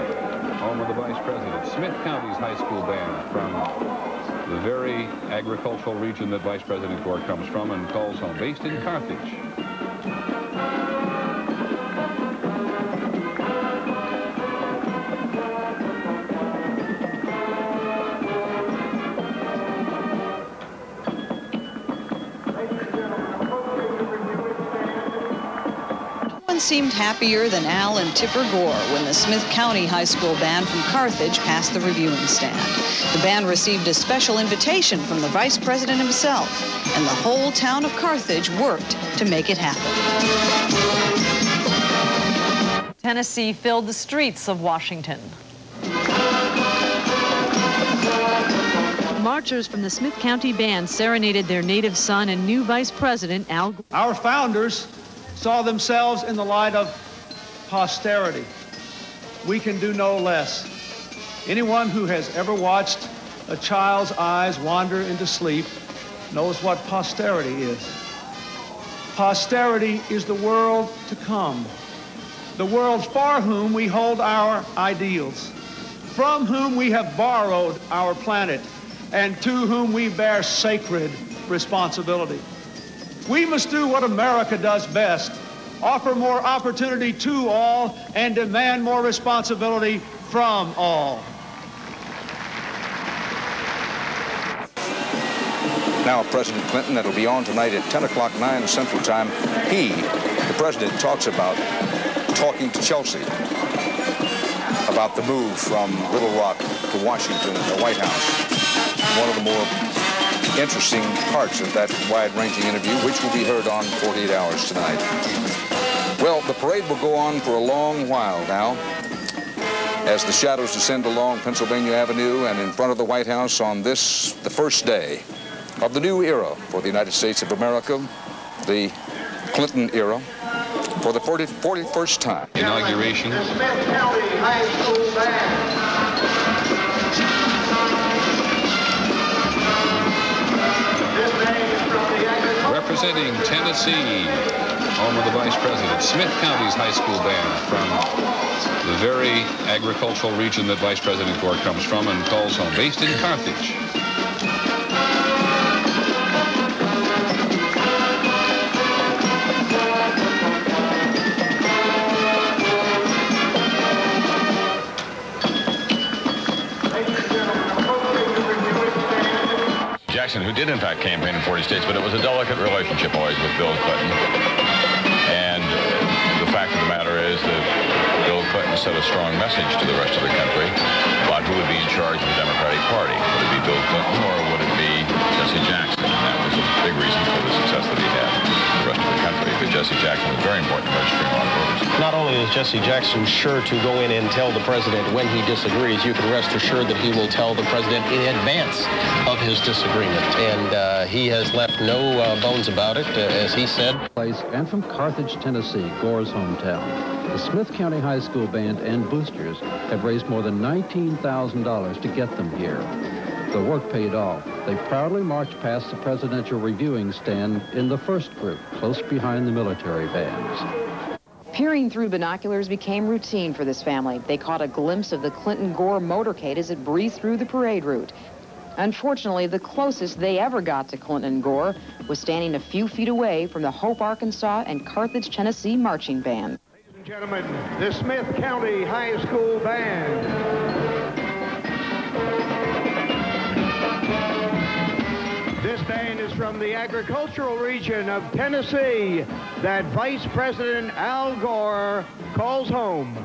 home of the Vice President, Smith County's high school band from the very agricultural region that Vice President Gore comes from and calls home, based in Carthage. Seemed happier than Al and Tipper Gore when the Smith County High School band from Carthage passed the reviewing stand. The band received a special invitation from the Vice President himself, and the whole town of Carthage worked to make it happen. Tennessee filled the streets of Washington. Marchers from the Smith County band serenaded their native son and new Vice President Al Gore. Our founders saw themselves in the light of posterity. We can do no less. Anyone who has ever watched a child's eyes wander into sleep knows what posterity is. Posterity is the world to come, the world for whom we hold our ideals, from whom we have borrowed our planet, and to whom we bear sacred responsibility. We must do what America does best, offer more opportunity to all and demand more responsibility from all. Now President Clinton, that'll be on tonight at 10 o'clock 9 Central Time. He, the president, talks about talking to Chelsea about the move from Little Rock to Washington, the White House. One of the more interesting parts of that wide-ranging interview, which will be heard on 48 Hours tonight. Well, the parade will go on for a long while now as the shadows descend along Pennsylvania Avenue and in front of the White House on this, the first day of the new era for the United States of America, the Clinton era, for the 41st time. Inauguration. The Smith County High School Band. Representing Tennessee, home of the Vice President, Smith County's high school band from the very agricultural region that Vice President Gore comes from and calls home, based in Carthage. Jackson, who did in fact campaign in 40 states, but it was a delicate relationship always with Bill Clinton. And the fact of the matter is that Bill Clinton sent a strong message to the rest of the country about who would be in charge of the Democratic Party. Would it be Bill Clinton or would it be Jesse Jackson? And that was a big reason for the success that he had with the rest of the country, because Jesse Jackson was very important in registering a lot of voters. Not only is Jesse Jackson sure to go in and tell the president when he disagrees, you can rest assured that he will tell the president in advance of his disagreement. And he has left no bones about it, as he said. And from Carthage, Tennessee, Gore's hometown, the Smith County High School Band and boosters have raised more than $19,000 to get them here. The work paid off. They proudly marched past the presidential reviewing stand in the first group, close behind the military bands. Peering through binoculars became routine for this family. They caught a glimpse of the Clinton-Gore motorcade as it breezed through the parade route. Unfortunately, the closest they ever got to Clinton and Gore was standing a few feet away from the Hope, Arkansas and Carthage, Tennessee marching band. Ladies and gentlemen, the Smith County High School Band. This band is from the agricultural region of Tennessee that Vice President Al Gore calls home.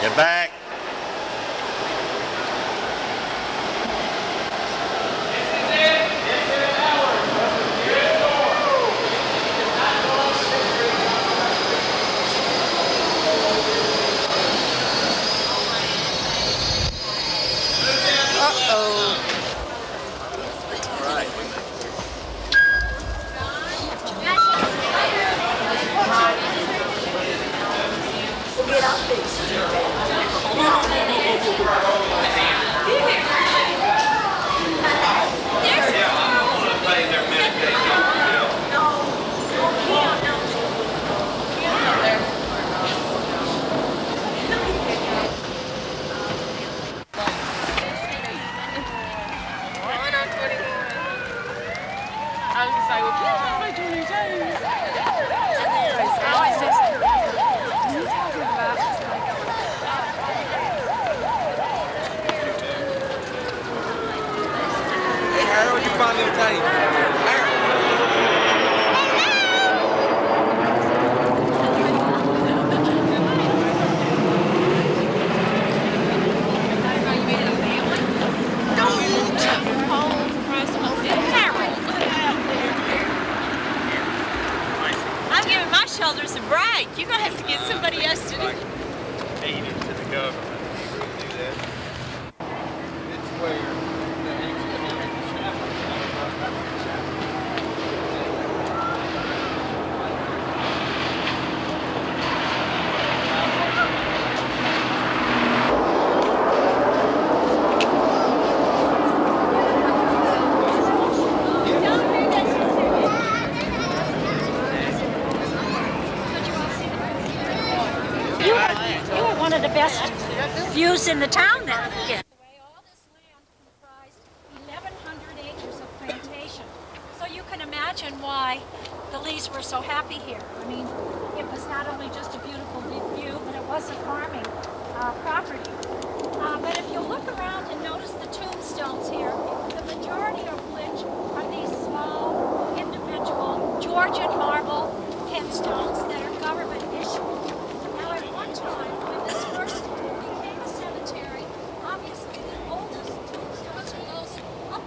Get back. I'm giving my shoulders a break. You're going to have to get somebody else to do it. Aid it to the government. You agree to do that? It's where You were one of the best views in the town that weekend. All this land comprised 1,100 acres of plantation. So you can imagine why the Lees were so happy here. I mean, it was not only just a beautiful view, but it was a farming property. But if you look around and notice the tombstones here, the majority of which are these small, individual Georgian marble headstones that are government issued. Now, at one time, when this first became a cemetery, obviously the oldest tombstones are those up.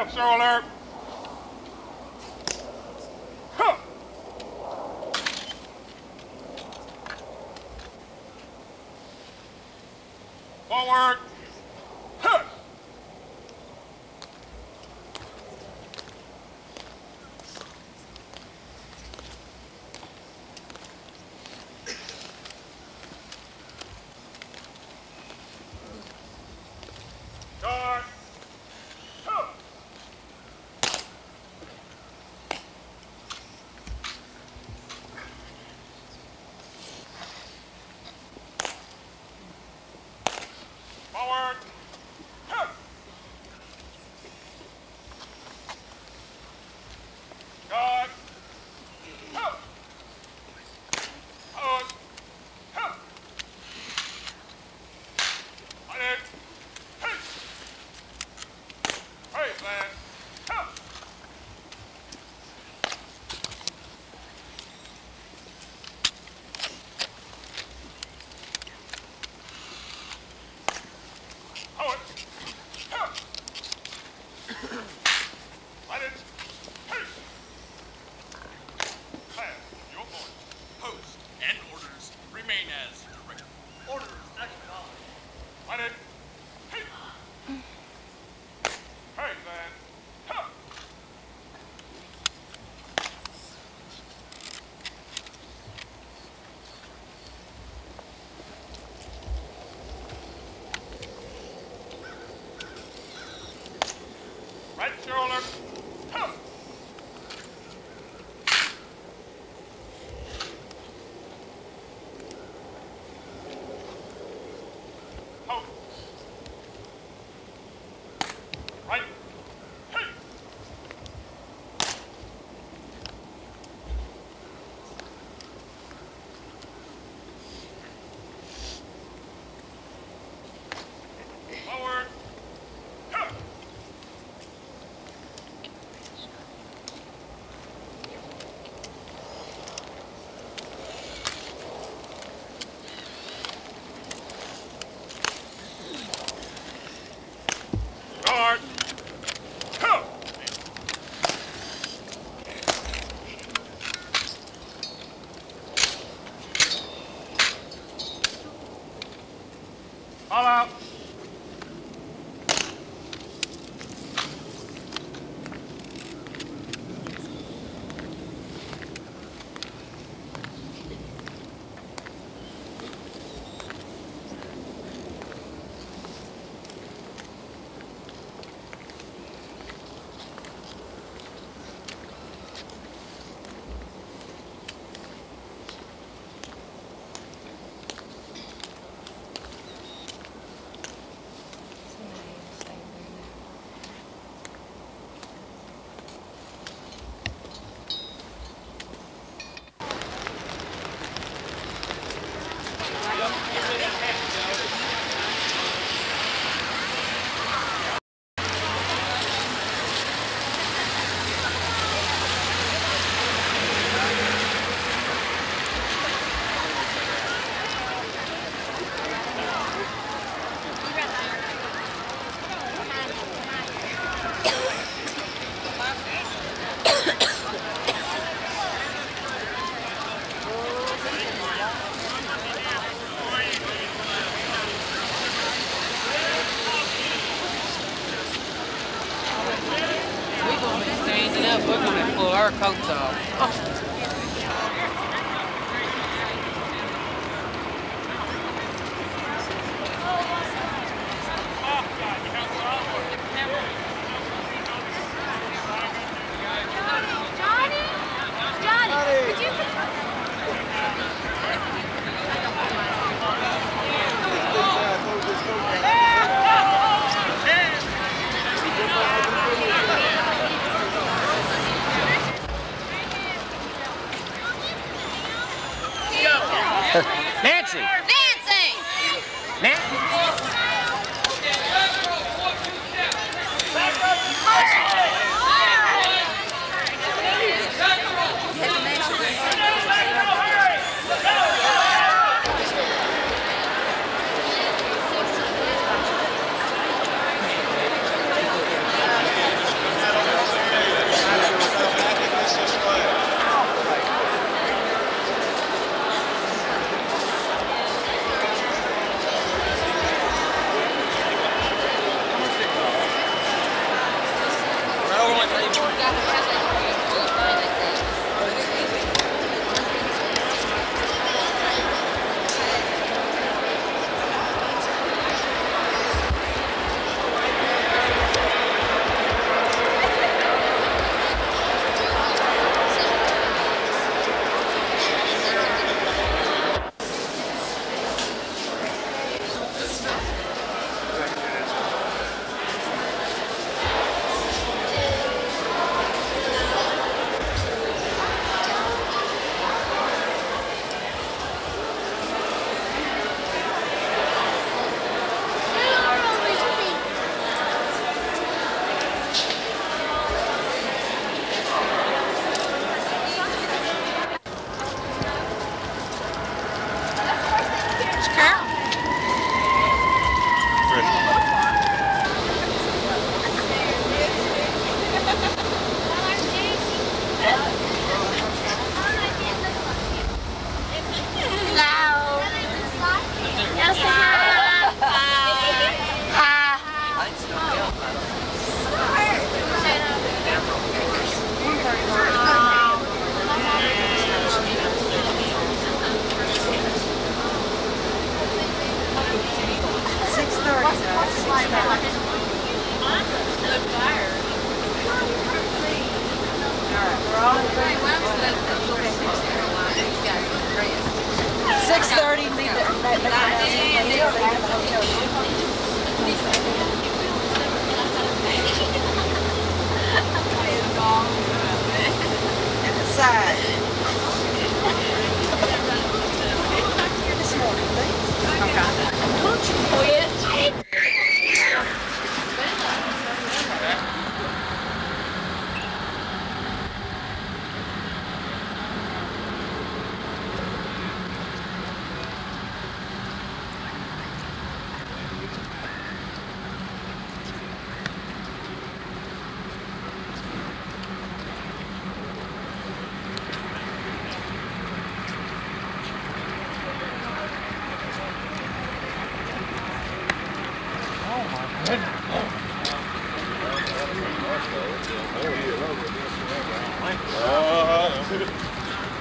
Left shoulder. Huh. Forward. Huh. Guard. Huh. Forward. Huh. Guard. Huh. Out. Huh. On it. Hey. Hey, man. Huh. Hold it. Huh. Let it. Hey. Plan. Your orders. Post and orders remain as directed. Orders acknowledged. Let it. Hey. Hey, man. Huh. Right shoulder. Huh. Hold. Right. Hey. Forward. Huh. Guard. Huh. All out. We're going to be standing up. We're going to pull our coats off.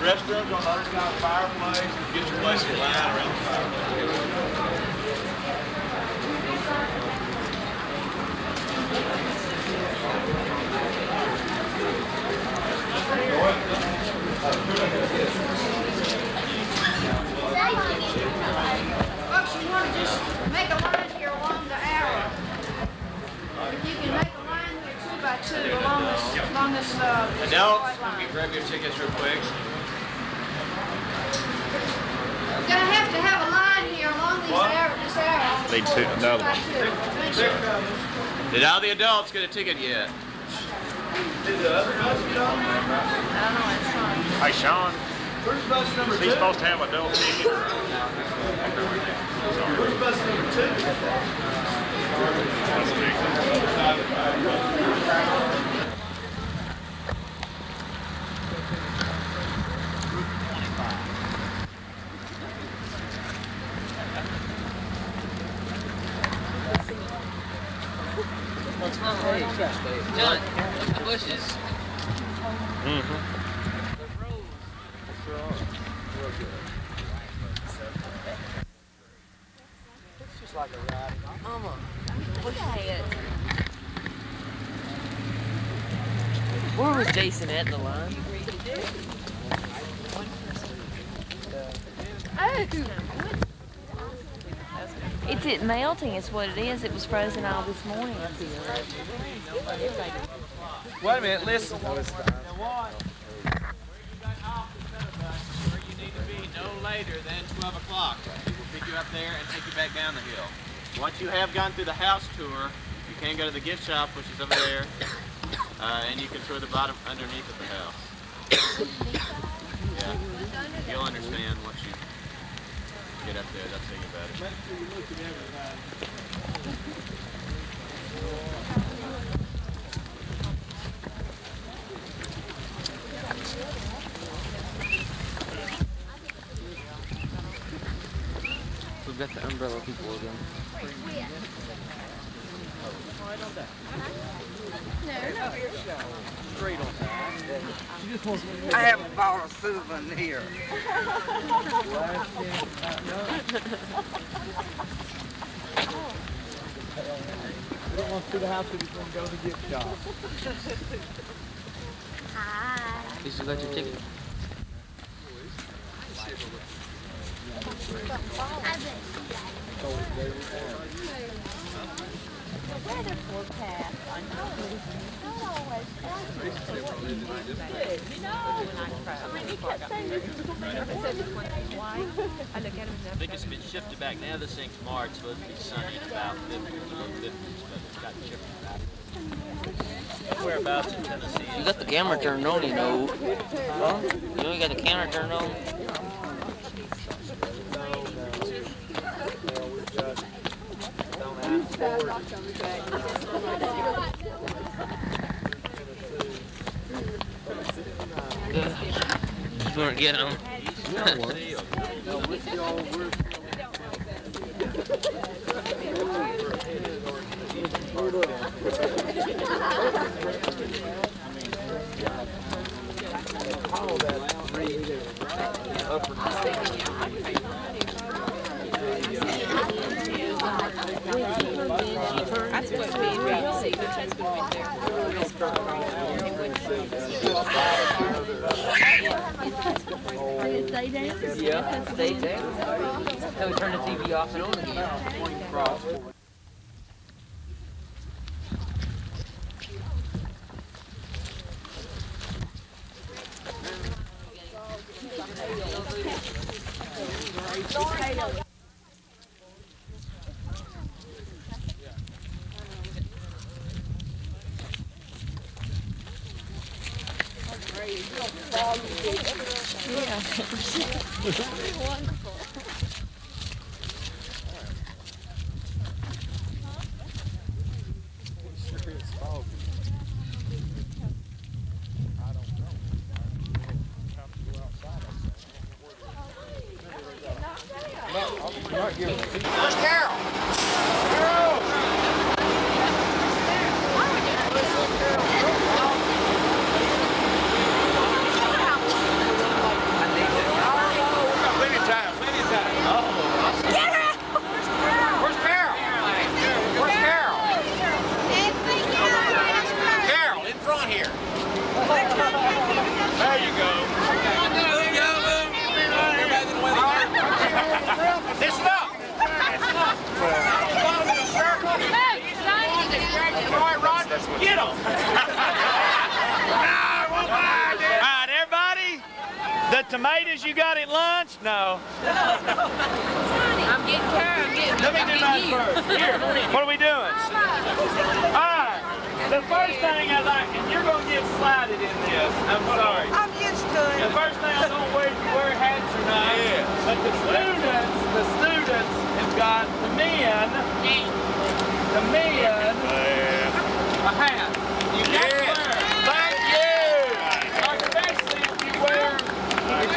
Restrooms on the other side of the fireplace. Get your place in line around the fireplace. Folks, you want to just make a line here along the arrow. If you can make a line here 2 by 2 along this Adults, let me grab your tickets real quick. You're going to have a line here along this arrow. Need another one. Did all the adults get a ticket yet? Did the other guys get on? I don't know, it's Sean. Hey, Sean. Where's bus number 2? He's supposed to have adult ticket. Where's bus number 2? Hey, John, the bushes. It's just like a ride. Mama, look at it. Where was Jason at in the line? It's it melting is what it is. It was frozen all this morning. Wait a minute, listen. Where you need to be no later than 12 o'clock. We'll pick you up there and take you back down the hill. Once you have gone through the house tour, you can go to the gift shop, which is over there, and you can tour the bottom underneath of the house. Yeah, you'll understand once you get up there. That's how you about it. We've got the umbrella people again. No, no. Straight on that. I haven't bought a souvenir. We don't want to see the house, we just want to go to the gift shop. Hi. You still got your ticket? The weather forecast, I know, not always he kept saying this is going to be white. I look at him I think it's been shifted back. Now this thing's March, supposed to be sunny in about 50s, low 50s, but it's got shifted back. Whereabouts in Tennessee? You got the camera turned on, you know. Huh? You know you got the camera turned on? You want to get them? That's what we need to see which one's going there. Yeah, stay down. Then we turn the TV off and on again. Wonderful. Where's Carol? Get them! Alright, everybody, the tomatoes you got at lunch? No. I'm getting Karen. Let me do mine first. Here, what are we doing? Alright, the first thing I like, and you're going to get slided in this, I'm sorry. I'm used to it. The first thing I don't know whether you wear hats or not, but the students have got the men, a hat. You got to wear it. Thank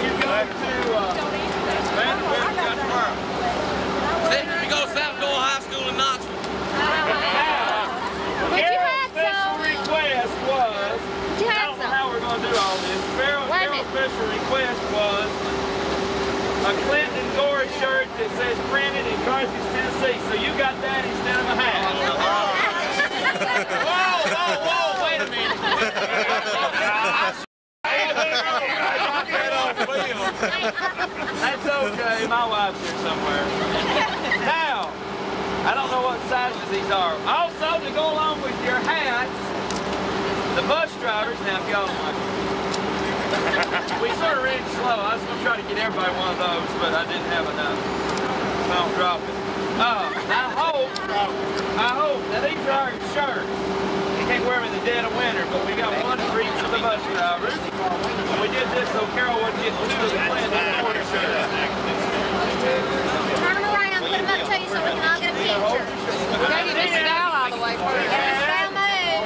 you. Especially if you go to South Door High School in Knoxville. Carol's special request was, I don't know how we're going to do all this. Carol's special request was a Clinton Gore shirt that says printed in Carthage, Tennessee. So you got that instead of a hat. Whoa, wait a minute. That's okay, my wife's here somewhere. Now, I don't know what sizes these are. Also, to go along with your hats, the bus drivers, now if y'all want, we sort of ran slow. I was going to try to get everybody one of those, but I didn't have enough. So I'll drop it. I hope, now these are our shirts. You can't wear them in the dead of winter, but we got one for each of the bus drivers. And we did this so Carol wouldn't get two of the Clinton quarter shirts. Turn them around, put them up to you so we can all get a picture. Take your dish down all the way first. Down move.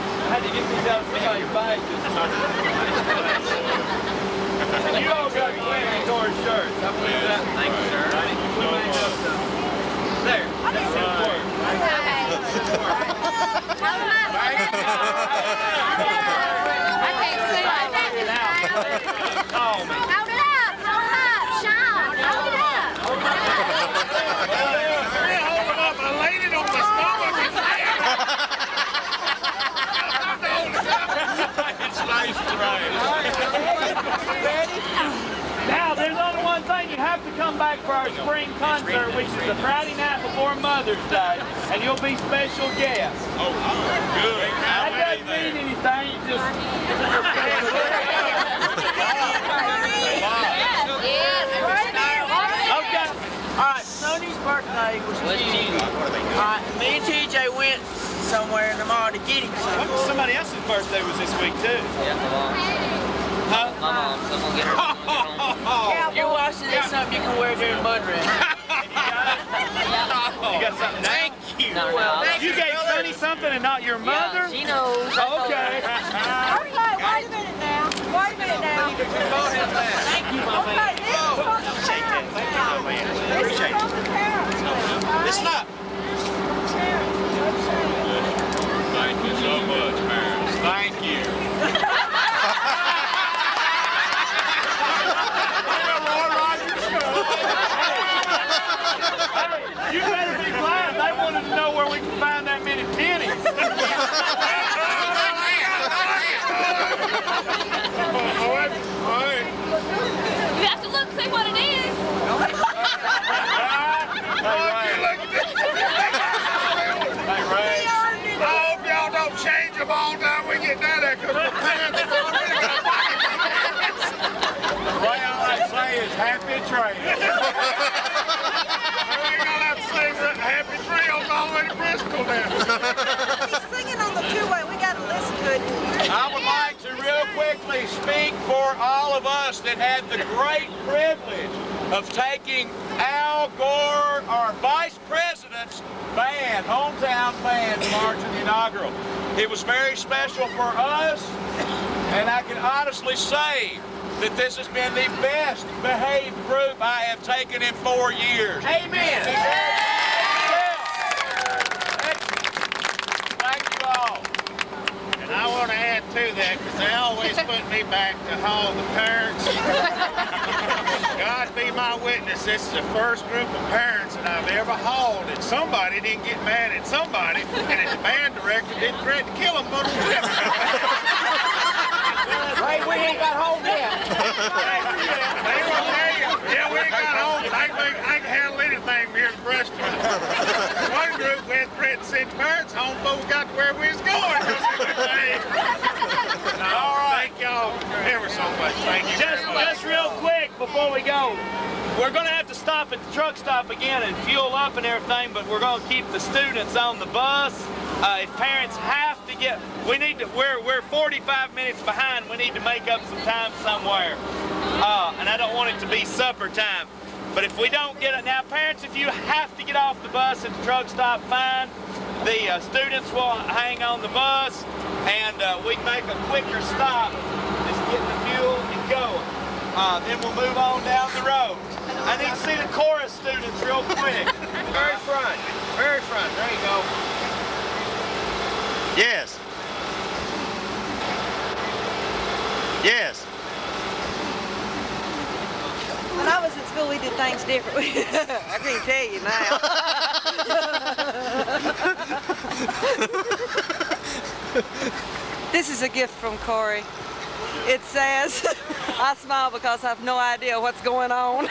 I had to get these out of somebody's bag this morning. You all got Clinton Gore shirts. I believe that. Thank you, sir. We made up some. There. That's it. come back for our spring concert, which is the Friday night before Mother's Day, and you'll be special guests. Oh, good. That doesn't mean anything, just... Okay. Alright, Sonny's birthday was Tuesday. Alright, me and TJ went somewhere in the mall to get him something. Somebody else's birthday was this week, too. Yeah, my mom. Huh? My mom, so I'm gonna get her. You're watching this something you can wear during mud run. You got something now? Thank you. No, you gave Sonny something and not your mother? Yeah, she knows. Okay. Okay, wait a minute now. Wait a minute now. Thank you, my man. Okay, this is from the parents now. This is from the parents. Listen up. Thank you so much, parents. Thank you. You better be glad they wanted to know where we can find that many pennies. You have to look, see what it is. Hey, Ray. I hope y'all don't change them all time we get down there, because the pants are already got pockets. Ray, all I say is happy trail. Happy trails all the way to Bristol now. He's singing on the two-way. We got to listen to it. I would like to real quickly speak for all of us that had the great privilege of taking Al Gore, our Vice President's band, hometown band, to march in the inaugural. It was very special for us, and I can honestly say that this has been the best behaved group I have taken in 4 years. Amen. Thank you all. And I want to add to that, because they always put me back to haul the parents. God be my witness, this is the first group of parents that I've ever hauled, and somebody didn't get mad at somebody, and the band director didn't threaten to kill them. Ray, we ain't got home yet. Yeah, we ain't got home, but I can handle anything here in Bristol. One group we had threatened to send the parents home before we got to where we was going. All right. Thank y'all ever so much. Thank you very much. Just real quick before we go, we're going to have to stop at the truck stop again and fuel up and everything, but we're going to keep the students on the bus. If parents have to get, we're 45 minutes behind. We need to make up some time somewhere. And I don't want it to be supper time. But if we don't get it, now parents, if you have to get off the bus at the truck stop, fine. The students will hang on the bus, and we can make a quicker stop, just getting the fuel and going. Then we'll move on down the road. I need to see the chorus students real quick. Very front, very front. There you go. Yes. Yes. When I was in school, we did things differently. I can't tell you now. This is a gift from Corey. It says, I smile because I have no idea what's going on.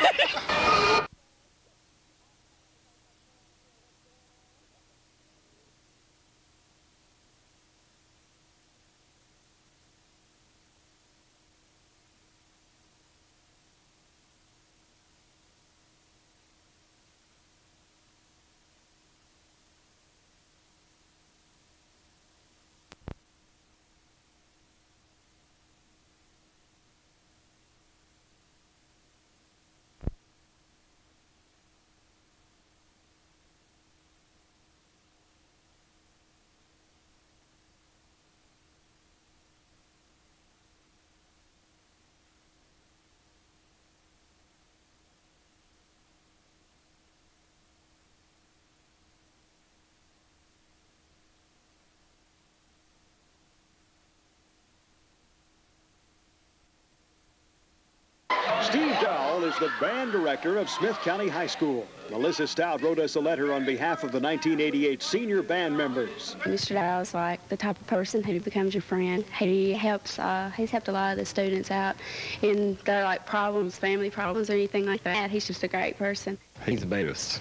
is the band director of Smith County High School. Melissa Stout wrote us a letter on behalf of the 1988 senior band members. Mr. Dow is like the type of person who becomes your friend. He helps, he's helped a lot of the students out in their like problems, family problems or anything like that. He's just a great person. He's the best.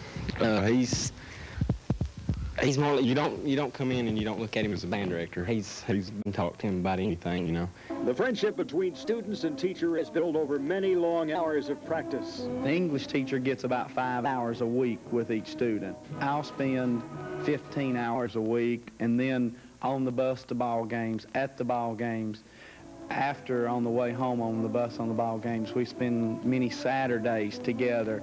He's more, you don't come in and you don't look at him as a band director. He's been talked to him about anything, you know. The friendship between students and teacher is built over many long hours of practice. The English teacher gets about 5 hours a week with each student. I'll spend 15 hours a week, and then on the bus to ball games, at the ball games, after on the way home on the bus on the ball games. We spend many Saturdays together.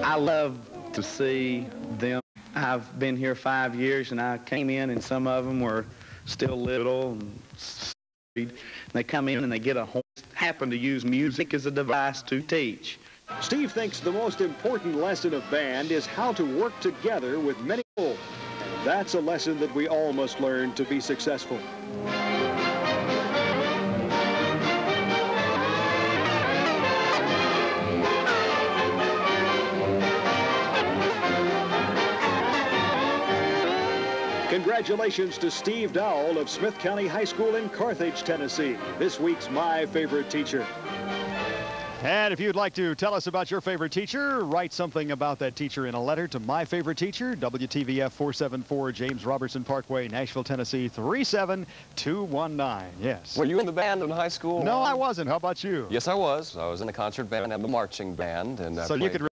I love to see them. I've been here 5 years, and I came in, and some of them were still little. And they come in and they get a horn. Happen to use music as a device to teach. Steve thinks the most important lesson of band is how to work together with many people. And that's a lesson that we all must learn to be successful. Congratulations to Steve Dowell of Smith County High School in Carthage, Tennessee, this week's My Favorite Teacher. And if you'd like to tell us about your favorite teacher, write something about that teacher in a letter to My Favorite Teacher, WTVF 474 James Robertson Parkway, Nashville, Tennessee 37219. Yes. Were you in the band in high school? No, I wasn't. How about you? Yes, I was. I was in a concert band and the marching band. And so you could